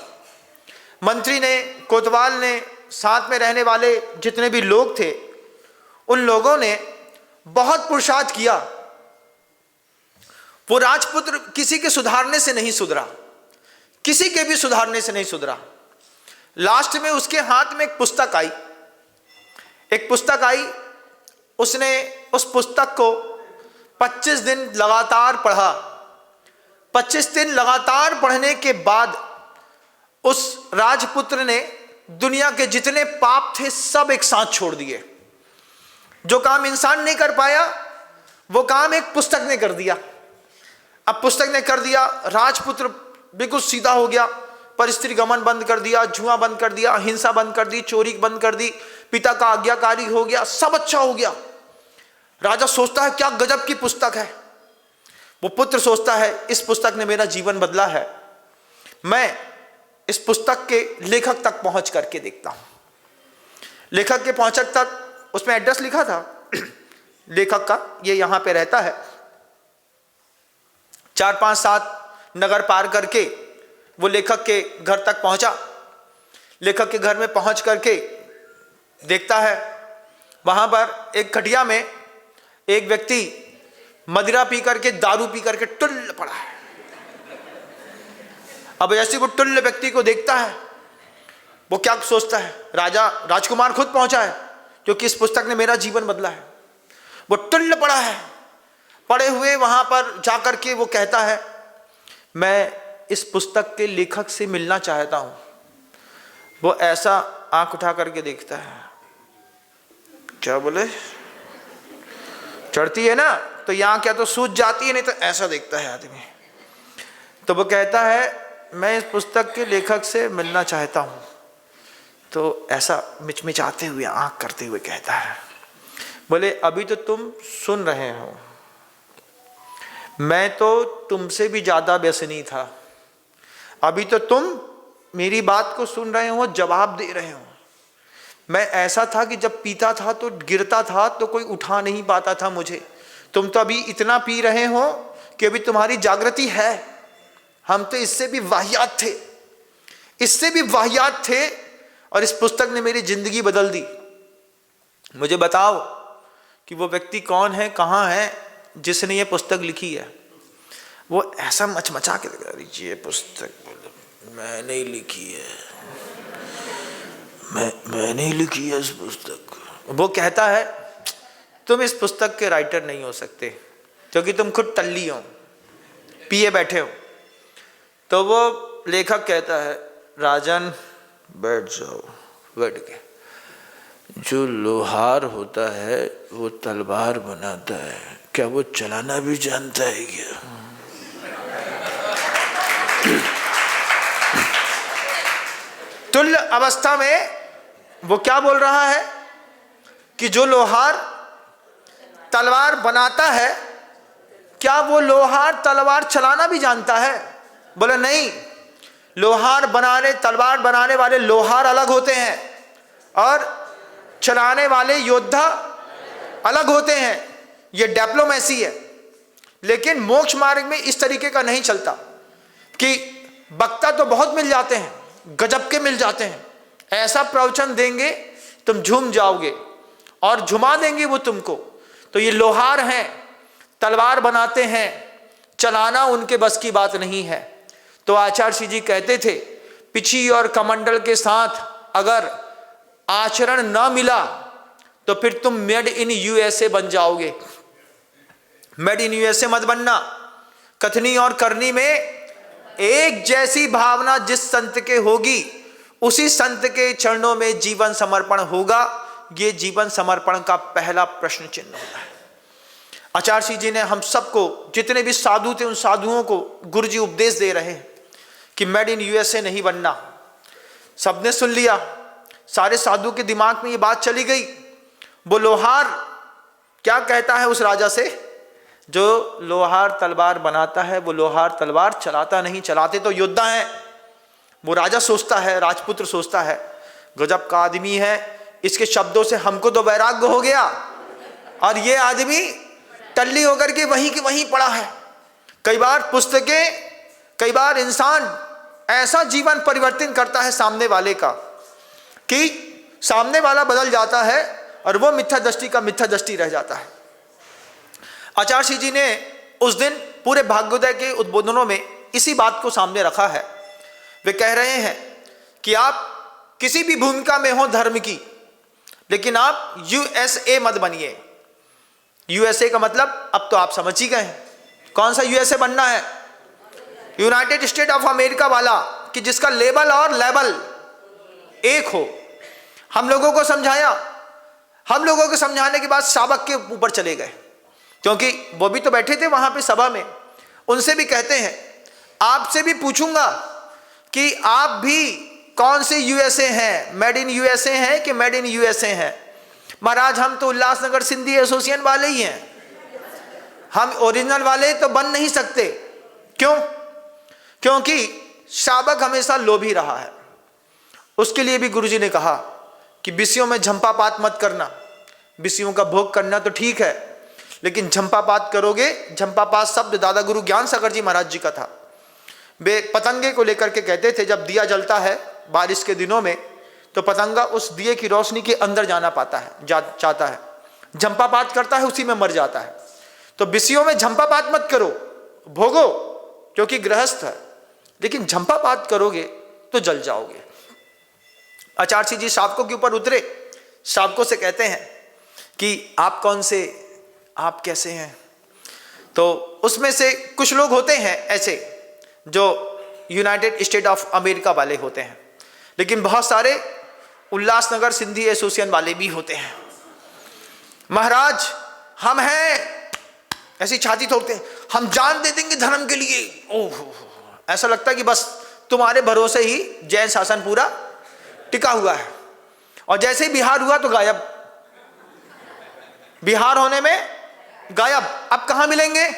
मंत्री ने, कोतवाल ने, साथ में रहने वाले जितने भी लोग थे, उन लोगों ने बहुत पुरुषार्थ किया। वो राजपुत्र किसी के सुधारने से नहीं सुधरा, किसी के भी सुधारने से नहीं सुधरा। लास्ट में उसके हाथ में एक पुस्तक आई, एक पुस्तक आई। उसने उस पुस्तक को 25 दिन लगातार पढ़ा। 25 दिन लगातार पढ़ने के बाद उस राजपुत्र ने दुनिया के जितने पाप थे सब एक साथ छोड़ दिए। जो काम इंसान नहीं कर पाया वो काम एक पुस्तक ने कर दिया। अब पुस्तक ने कर दिया, राजपुत्र बिल्कुल सीधा हो गया, परिस्त्री गमन बंद कर दिया, जुआ बंद कर दिया, हिंसा बंद कर दी, चोरी बंद कर दी, पिता का आज्ञाकारी हो गया, सब अच्छा हो गया। राजा सोचता है क्या गजब की पुस्तक है। वो पुत्र सोचता है इस पुस्तक ने मेरा जीवन बदला है, मैं इस पुस्तक के लेखक तक पहुंच करके देखता हूं। लेखक के पहुंचक तक उसमें एड्रेस लिखा था लेखक का, ये यहां पे रहता है। 4-5-7 नगर पार करके वो लेखक के घर तक पहुंचा। लेखक के घर में पहुंच करके देखता है वहां पर एक खटिया में एक व्यक्ति मदिरा पी करके, दारू पी करके टुल्ल पड़ा है। अब ऐसे वो टुल्ल व्यक्ति को देखता है, वो क्या सोचता है, राजा राजकुमार खुद पहुंचा है क्योंकि इस पुस्तक ने मेरा जीवन बदला है। वो टुल्ल पड़ा है, पड़े हुए वहां पर जाकर के वो कहता है मैं इस पुस्तक के लेखक से मिलना चाहता हूं। वो ऐसा आंख उठा करके देखता है, क्या बोले, चढ़ती है ना तो यहां क्या तो सूझ जाती है, नहीं तो ऐसा देखता है आदमी। तो वो कहता है मैं इस पुस्तक के लेखक से मिलना चाहता हूं। तो ऐसा मिचमिचाते हुए, आंख करते हुए कहता है, बोले अभी तो तुम सुन रहे हो, मैं तो तुमसे भी ज्यादा व्यसनी था। अभी तो तुम मेरी बात को सुन रहे हो, जवाब दे रहे हो। मैं ऐसा था कि जब पीता था तो गिरता था तो कोई उठा नहीं पाता था मुझे। तुम तो अभी इतना पी रहे हो कि अभी तुम्हारी जागृति है। हम तो इससे भी वाहियात थे, इससे भी वाहियात थे, और इस पुस्तक ने मेरी जिंदगी बदल दी। मुझे बताओ कि वो व्यक्ति कौन है, कहाँ है जिसने ये पुस्तक लिखी है। वो ऐसा मचमचा के लगा रही, ये पुस्तक मैं नहीं लिखी है, मैं नहीं लिखी है इस पुस्तक। वो कहता है तुम इस पुस्तक के राइटर नहीं हो सकते, क्योंकि तुम खुद टल्ली हो, पिए बैठे हो। तो वो लेखक कहता है, राजन बैठ जाओ। बैठ के, जो लोहार होता है वो तलवार बनाता है, क्या वो चलाना भी जानता है क्या? तुल्य अवस्था में वो क्या बोल रहा है कि जो लोहार तलवार बनाता है, क्या वो लोहार तलवार चलाना भी जानता है? बोले नहीं, लोहार बनाने तलवार बनाने वाले लोहार अलग होते हैं और चलाने वाले योद्धा अलग होते हैं। ये डिप्लोमेसी है। लेकिन मोक्ष मार्ग में इस तरीके का नहीं चलता कि वक्ता तो बहुत मिल जाते हैं, गजब के मिल जाते हैं, ऐसा प्रवचन देंगे तुम झूम जाओगे और झुमा देंगे वो तुमको। तो ये लोहार हैं, तलवार बनाते हैं, चलाना उनके बस की बात नहीं है। तो आचार्य जी कहते थे, पिछी और कमंडल के साथ अगर आचरण न मिला तो फिर तुम मेड इन यूएसए बन जाओगे। मेड इन यूएसए मत बनना। कथनी और करनी में एक जैसी भावना जिस संत के होगी, उसी संत के चरणों में जीवन समर्पण होगा। ये जीवन समर्पण का पहला प्रश्न चिन्ह होता है। आचार्य जी ने हम सबको, जितने भी साधु थे, उन साधुओं को गुरु जी उपदेश दे रहे हैं कि मेड इन यूएसए नहीं बनना। सबने सुन लिया, सारे साधु के दिमाग में ये बात चली गई। वो लोहार क्या कहता है उस राजा से? जो लोहार तलवार बनाता है वो लोहार तलवार चलाता नहीं, चलाते तो योद्धा हैं। वो राजा सोचता है, राजपुत्र सोचता है, गजब का आदमी है, इसके शब्दों से हमको तो वैराग्य हो गया और ये आदमी टल्ली होकर के वहीं की वहीं पड़ा है। कई बार पुस्तकें, कई बार इंसान ऐसा जीवन परिवर्तन करता है सामने वाले का कि सामने वाला बदल जाता है और वो मिथ्या दृष्टि का मिथ्या दृष्टि रह जाता है। आचार्य जी ने उस दिन पूरे भाग्योदय के उद्बोधनों में इसी बात को सामने रखा है। वे कह रहे हैं कि आप किसी भी भूमिका में हो धर्म की, लेकिन आप यूएसए मत बनिए। यूएसए का मतलब अब तो आप समझ ही गए हैं। कौन सा यूएसए बनना है? यूनाइटेड स्टेट ऑफ अमेरिका वाला, कि जिसका लेबल और लेवल एक हो। हम लोगों को समझाया, हम लोगों को समझाने के बाद शाबक के ऊपर चले गए, क्योंकि वो भी तो बैठे थे वहां पे सभा में। उनसे भी कहते हैं, आपसे भी पूछूंगा कि आप भी कौन से यूएसए हैं, मेड इन यूएसए हैं कि मेड इन यूएसए हैं? महाराज हम तो उल्लासनगर सिंधी एसोसिएशन वाले ही हैं, हम ओरिजिनल वाले तो बन नहीं सकते। क्यों? क्योंकि शाबक हमेशा लोभी रहा है। उसके लिए भी गुरुजी ने कहा कि विषयों में झंपापात मत करना। विषयों का भोग करना तो ठीक है, लेकिन झंपापात करोगे, झंपापात शब्द दादा गुरु ज्ञान सागर जी महाराज जी का था। वे पतंगे को लेकर के कहते थे, जब दिया जलता है बारिश के दिनों में, तो पतंगा उस दिए की रोशनी के अंदर जाना पाता है, चाहता है, झंपापात करता है, उसी में मर जाता है। तो विषयों में झंपापात मत करो, भोगो क्योंकि गृहस्थ है, लेकिन झंपापात करोगे तो जल जाओगे। आचार्य जी शावकों के ऊपर उतरे, शावकों से कहते हैं कि आप कौन से, आप कैसे हैं? तो उसमें से कुछ लोग होते हैं ऐसे जो यूनाइटेड स्टेट ऑफ अमेरिका वाले होते हैं, लेकिन बहुत सारे उल्लासनगर सिंधी एसोसिएशन वाले भी होते हैं। महाराज हम हैं, ऐसी छाती ठोकते हैं, हम जान दे देंगे धर्म के लिए। ओह, ऐसा लगता है कि बस तुम्हारे भरोसे ही जैन शासन पूरा टिका हुआ है। और जैसे ही बिहार हुआ तो गायब, बिहार होने में गायब। अब कहां मिलेंगे?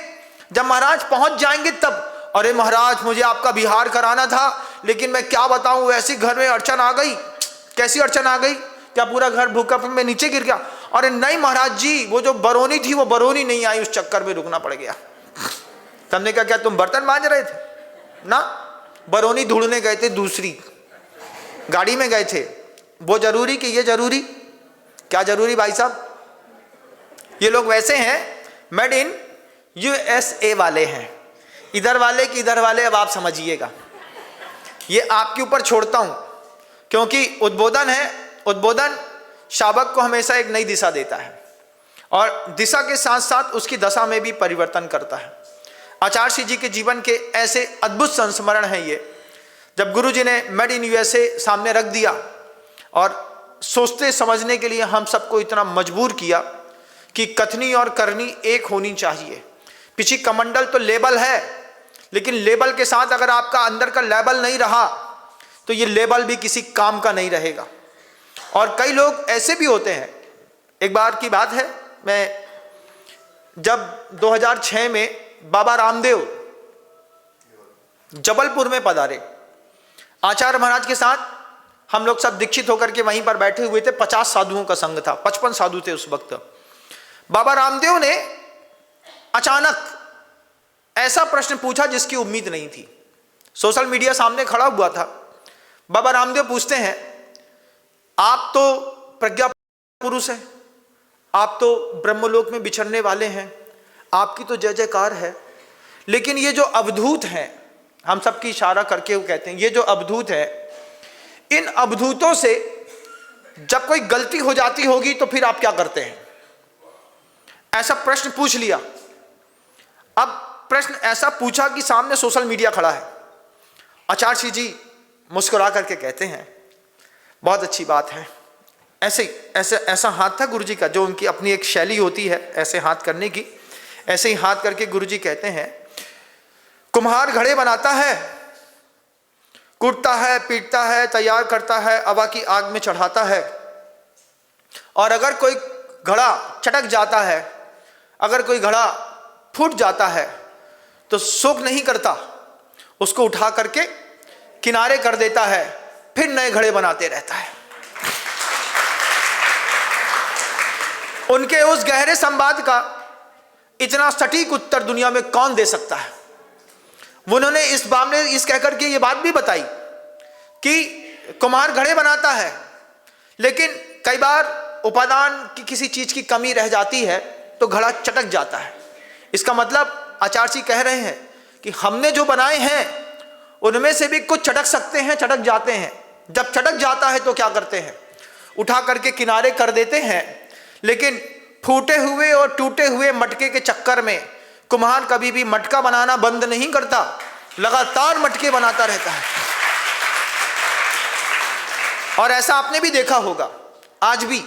जब महाराज पहुंच जाएंगे तब, अरे महाराज मुझे आपका बिहार कराना था, लेकिन मैं क्या बताऊं, ऐसी घर में अड़चन आ गई। कैसी अड़चन आ गई? क्या पूरा घर भूकंप में नीचे गिर गया? अरे नहीं महाराज जी, वो जो बरौनी थी वो बरौनी नहीं आई, उस चक्कर में रुकना पड़ गया। तुमने कहा क्या तुम बर्तन मांज रहे थे? ना, बरौनी ढूंढने गए थे, दूसरी गाड़ी में गए थे। वो जरूरी कि ये जरूरी? क्या जरूरी भाई साहब? ये लोग वैसे हैं, मेड इन यूएसए वाले हैं। इधर वाले कि इधर वाले, अब आप समझिएगा। ये आपके ऊपर छोड़ता हूं, क्योंकि उद्बोधन है। उद्बोधन शावक को हमेशा एक नई दिशा देता है। और दिशा के साथ साथ उसकी दशा में भी परिवर्तन करता है। आचार्य जी के जीवन के ऐसे अद्भुत संस्मरण हैं ये, जब गुरु जी ने मेड इन यूएसए सामने रख दिया और सोचते समझने के लिए हम सबको इतना मजबूर किया कि कथनी और करनी एक होनी चाहिए। पीछे कमंडल तो लेबल है, लेकिन लेबल के साथ अगर आपका अंदर का लेबल नहीं रहा तो ये लेबल भी किसी काम का नहीं रहेगा। और कई लोग ऐसे भी होते हैं, एक बार की बात है, मैं जब 2006 में बाबा रामदेव जबलपुर में पधारे, आचार्य महाराज के साथ हम लोग सब दीक्षित होकर के वहीं पर बैठे हुए थे। 50 साधुओं का संघ था, 55 साधु थे उस वक्त। बाबा रामदेव ने अचानक ऐसा प्रश्न पूछा जिसकी उम्मीद नहीं थी। सोशल मीडिया सामने खड़ा हुआ था। बाबा रामदेव पूछते हैं, आप तो प्रज्ञा पुरुष हैं, आप तो ब्रह्मलोक में विचरने वाले हैं, आपकी तो जय जयकार है, लेकिन ये जो अवधूत हैं, हम सबकी इशारा करके वो कहते हैं, ये जो अवधूत है, इन अवधूतों से जब कोई गलती हो जाती होगी तो फिर आप क्या करते हैं? ऐसा प्रश्न पूछ लिया। अब प्रश्न ऐसा पूछा कि सामने सोशल मीडिया खड़ा है। आचार्य जी मुस्कुरा करके कहते हैं, बहुत अच्छी बात है। ऐसा हाथ था गुरुजी का, जो उनकी अपनी एक शैली होती है ऐसे हाथ करने की। ऐसे ही हाथ करके गुरुजी कहते हैं, कुम्हार घड़े बनाता है, कूटता है, पीटता है, तैयार करता है, हवा की आग में चढ़ाता है, और अगर कोई घड़ा चटक जाता है, अगर कोई घड़ा फूट जाता है तो शोक नहीं करता, उसको उठा करके किनारे कर देता है, फिर नए घड़े बनाते रहता है। उनके उस गहरे संवाद का इतना सटीक उत्तर दुनिया में कौन दे सकता है। उन्होंने इस मामले इस कहकर के ये बात भी बताई कि कुम्हार घड़े बनाता है, लेकिन कई बार उपादान की किसी चीज की कमी रह जाती है तो घड़ा चटक जाता है। इसका मतलब आचार्य जी कह रहे हैं कि हमने जो बनाए हैं उनमें से भी कुछ चटक सकते हैं, चटक जाते हैं। जब चटक जाता है तो क्या करते हैं? उठा करके किनारे कर देते हैं। लेकिन फूटे हुए और टूटे हुए मटके के चक्कर में कुम्हार कभी भी मटका बनाना बंद नहीं करता, लगातार मटके बनाता रहता है। और ऐसा आपने भी देखा होगा आज भी,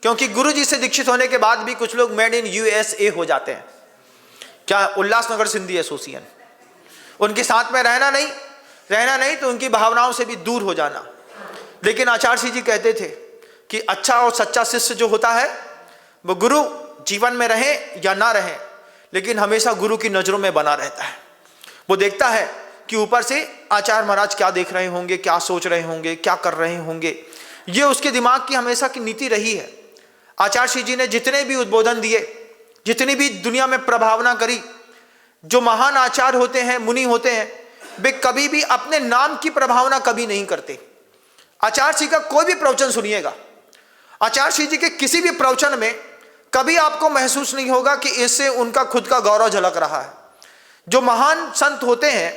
क्योंकि गुरु जी से दीक्षित होने के बाद भी कुछ लोग मेड इन यूएसए हो जाते हैं। क्या उल्लासनगर सिंधी एसोसिएशन, उनके साथ में रहना नहीं तो उनकी भावनाओं से भी दूर हो जाना। लेकिन आचार्य जी कहते थे कि अच्छा और सच्चा शिष्य जो होता है वो गुरु जीवन में रहे या ना रहे, लेकिन हमेशा गुरु की नजरों में बना रहता है। वो देखता है कि ऊपर से आचार्य महाराज क्या देख रहे होंगे, क्या सोच रहे होंगे, क्या कर रहे होंगे। ये उसके दिमाग की हमेशा की नीति रही है। आचार्य जी ने जितने भी उद्बोधन दिए, जितनी भी दुनिया में प्रभावना करी, जो महान आचार्य होते हैं, मुनि होते हैं, वे कभी भी अपने नाम की प्रभावना कभी नहीं करते। आचार्य जी का कोई भी प्रवचन सुनिएगा, आचार्य जी के किसी भी प्रवचन में कभी आपको महसूस नहीं होगा कि इससे उनका खुद का गौरव झलक रहा है। जो महान संत होते हैं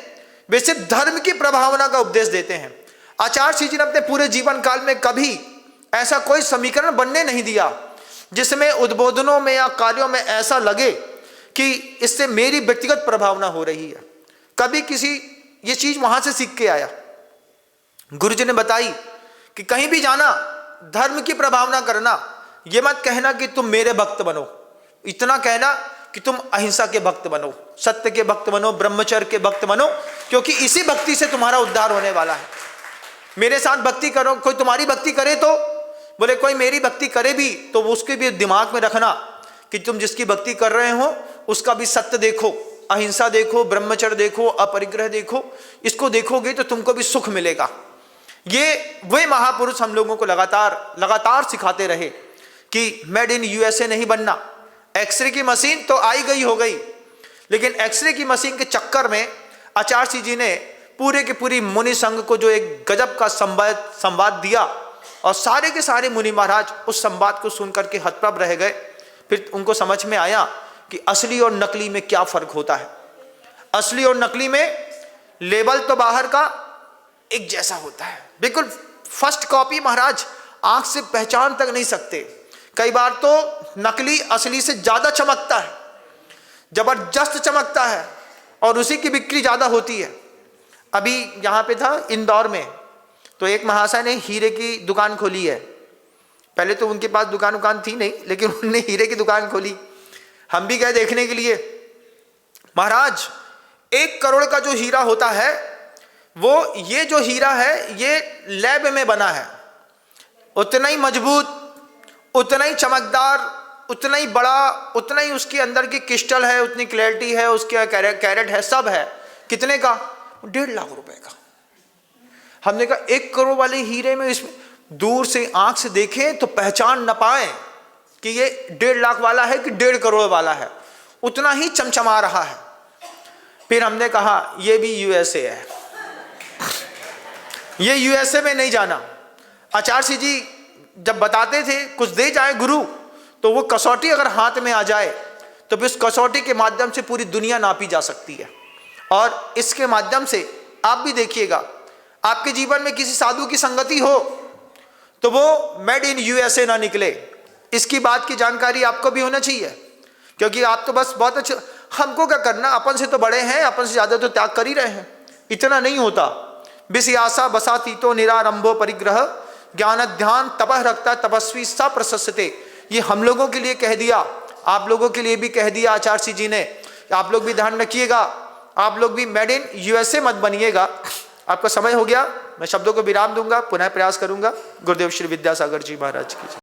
वे सिर्फ धर्म की प्रभावना का उपदेश देते हैं। आचार्य जी ने अपने पूरे जीवन काल में कभी ऐसा कोई समीकरण बनने नहीं दिया जिसमें उद्बोधनों में या कार्यों में ऐसा लगे कि इससे मेरी व्यक्तिगत प्रभावना हो रही है। कभी किसी ये चीज वहां से सीख के आया। गुरु जी ने बताई कि कहीं भी जाना धर्म की प्रभावना करना, ये मत कहना कि तुम मेरे भक्त बनो, इतना कहना कि तुम अहिंसा के भक्त बनो, सत्य के भक्त बनो, ब्रह्मचर्य के भक्त बनो, क्योंकि इसी भक्ति से तुम्हारा उद्धार होने वाला है। मेरे साथ भक्ति करो, कोई तुम्हारी भक्ति करे तो बोले, कोई मेरी भक्ति करे भी तो उसके भी दिमाग में रखना कि तुम जिसकी भक्ति कर रहे हो उसका भी सत्य देखो, अहिंसा देखो, ब्रह्मचर्य देखो, अपरिग्रह देखो। इसको देखोगे तो तुमको भी सुख मिलेगा। ये वे महापुरुष हम लोगों को लगातार सिखाते रहे कि मेड इन यूएसए नहीं बनना। एक्सरे की मशीन तो आई गई हो गई, लेकिन एक्सरे की मशीन के चक्कर में आचार्य जी ने पूरे के पूरी मुनि संघ को जो एक गजब का संवाद दिया, और सारे के सारे मुनि महाराज उस संवाद को सुनकर के हतप्रभ रह गए। फिर उनको समझ में आया कि असली और नकली में क्या फर्क होता है। असली और नकली में लेबल तो बाहर का एक जैसा होता है, बिल्कुल फर्स्ट कॉपी महाराज आंख से पहचान तक नहीं सकते। कई बार तो नकली असली से ज़्यादा चमकता है, ज़बरदस्त चमकता है, और उसी की बिक्री ज़्यादा होती है। अभी यहाँ पे था इंदौर में, तो एक महाशय ने हीरे की दुकान खोली है। पहले तो उनके पास दुकान थी नहीं, लेकिन उनने हीरे की दुकान खोली। हम भी गए देखने के लिए। महाराज 1 करोड़ का जो हीरा होता है, वो ये जो हीरा है ये लैब में बना है, उतना ही मजबूत, उतना ही चमकदार, उतना ही बड़ा, उतना ही उसके अंदर की क्रिस्टल है, उतनी क्लैरिटी है, उसके कैरेट है, सब है। कितने का? 1.5 लाख रुपए का। हमने कहा 1 करोड़ वाले हीरे में इसमें दूर से आंख से देखें तो पहचान न पाए कि ये 1.5 लाख वाला है कि 1.5 करोड़ वाला है, उतना ही चमचमा रहा है। फिर हमने कहा ये भी यूएसए है, ये यूएसए में नहीं जाना। आचार्य जी जब बताते थे कुछ दे जाए गुरु, तो वो कसौटी अगर हाथ में आ जाए तो फिर उस कसौटी के माध्यम से पूरी दुनिया नापी जा सकती है। और इसके माध्यम से आप भी देखिएगा, आपके जीवन में किसी साधु की संगति हो तो वो मेड इन यूएसए ना निकले। इसकी बात की जानकारी आपको भी होना चाहिए, क्योंकि आप तो बस बहुत अच्छे, हमको क्या करना, अपन से तो बड़े हैं, अपन से ज़्यादा तो त्याग कर ही रहे हैं। इतना नहीं होता। विषयासा बसा तीतो निरारंभो परिग्रह ज्ञान ध्यान तपह रखता तपस्वी सा प्रशस्ते। ये हम लोगों के लिए कह दिया, आप लोगों के लिए भी कह दिया आचार्य जी ने। आप लोग भी ध्यान रखिएगा, आप लोग भी मेड इन यूएसए मत बनिएगा। आपका समय हो गया, मैं शब्दों को विराम दूंगा, पुनः प्रयास करूंगा। गुरुदेव श्री विद्यासागर जी महाराज की।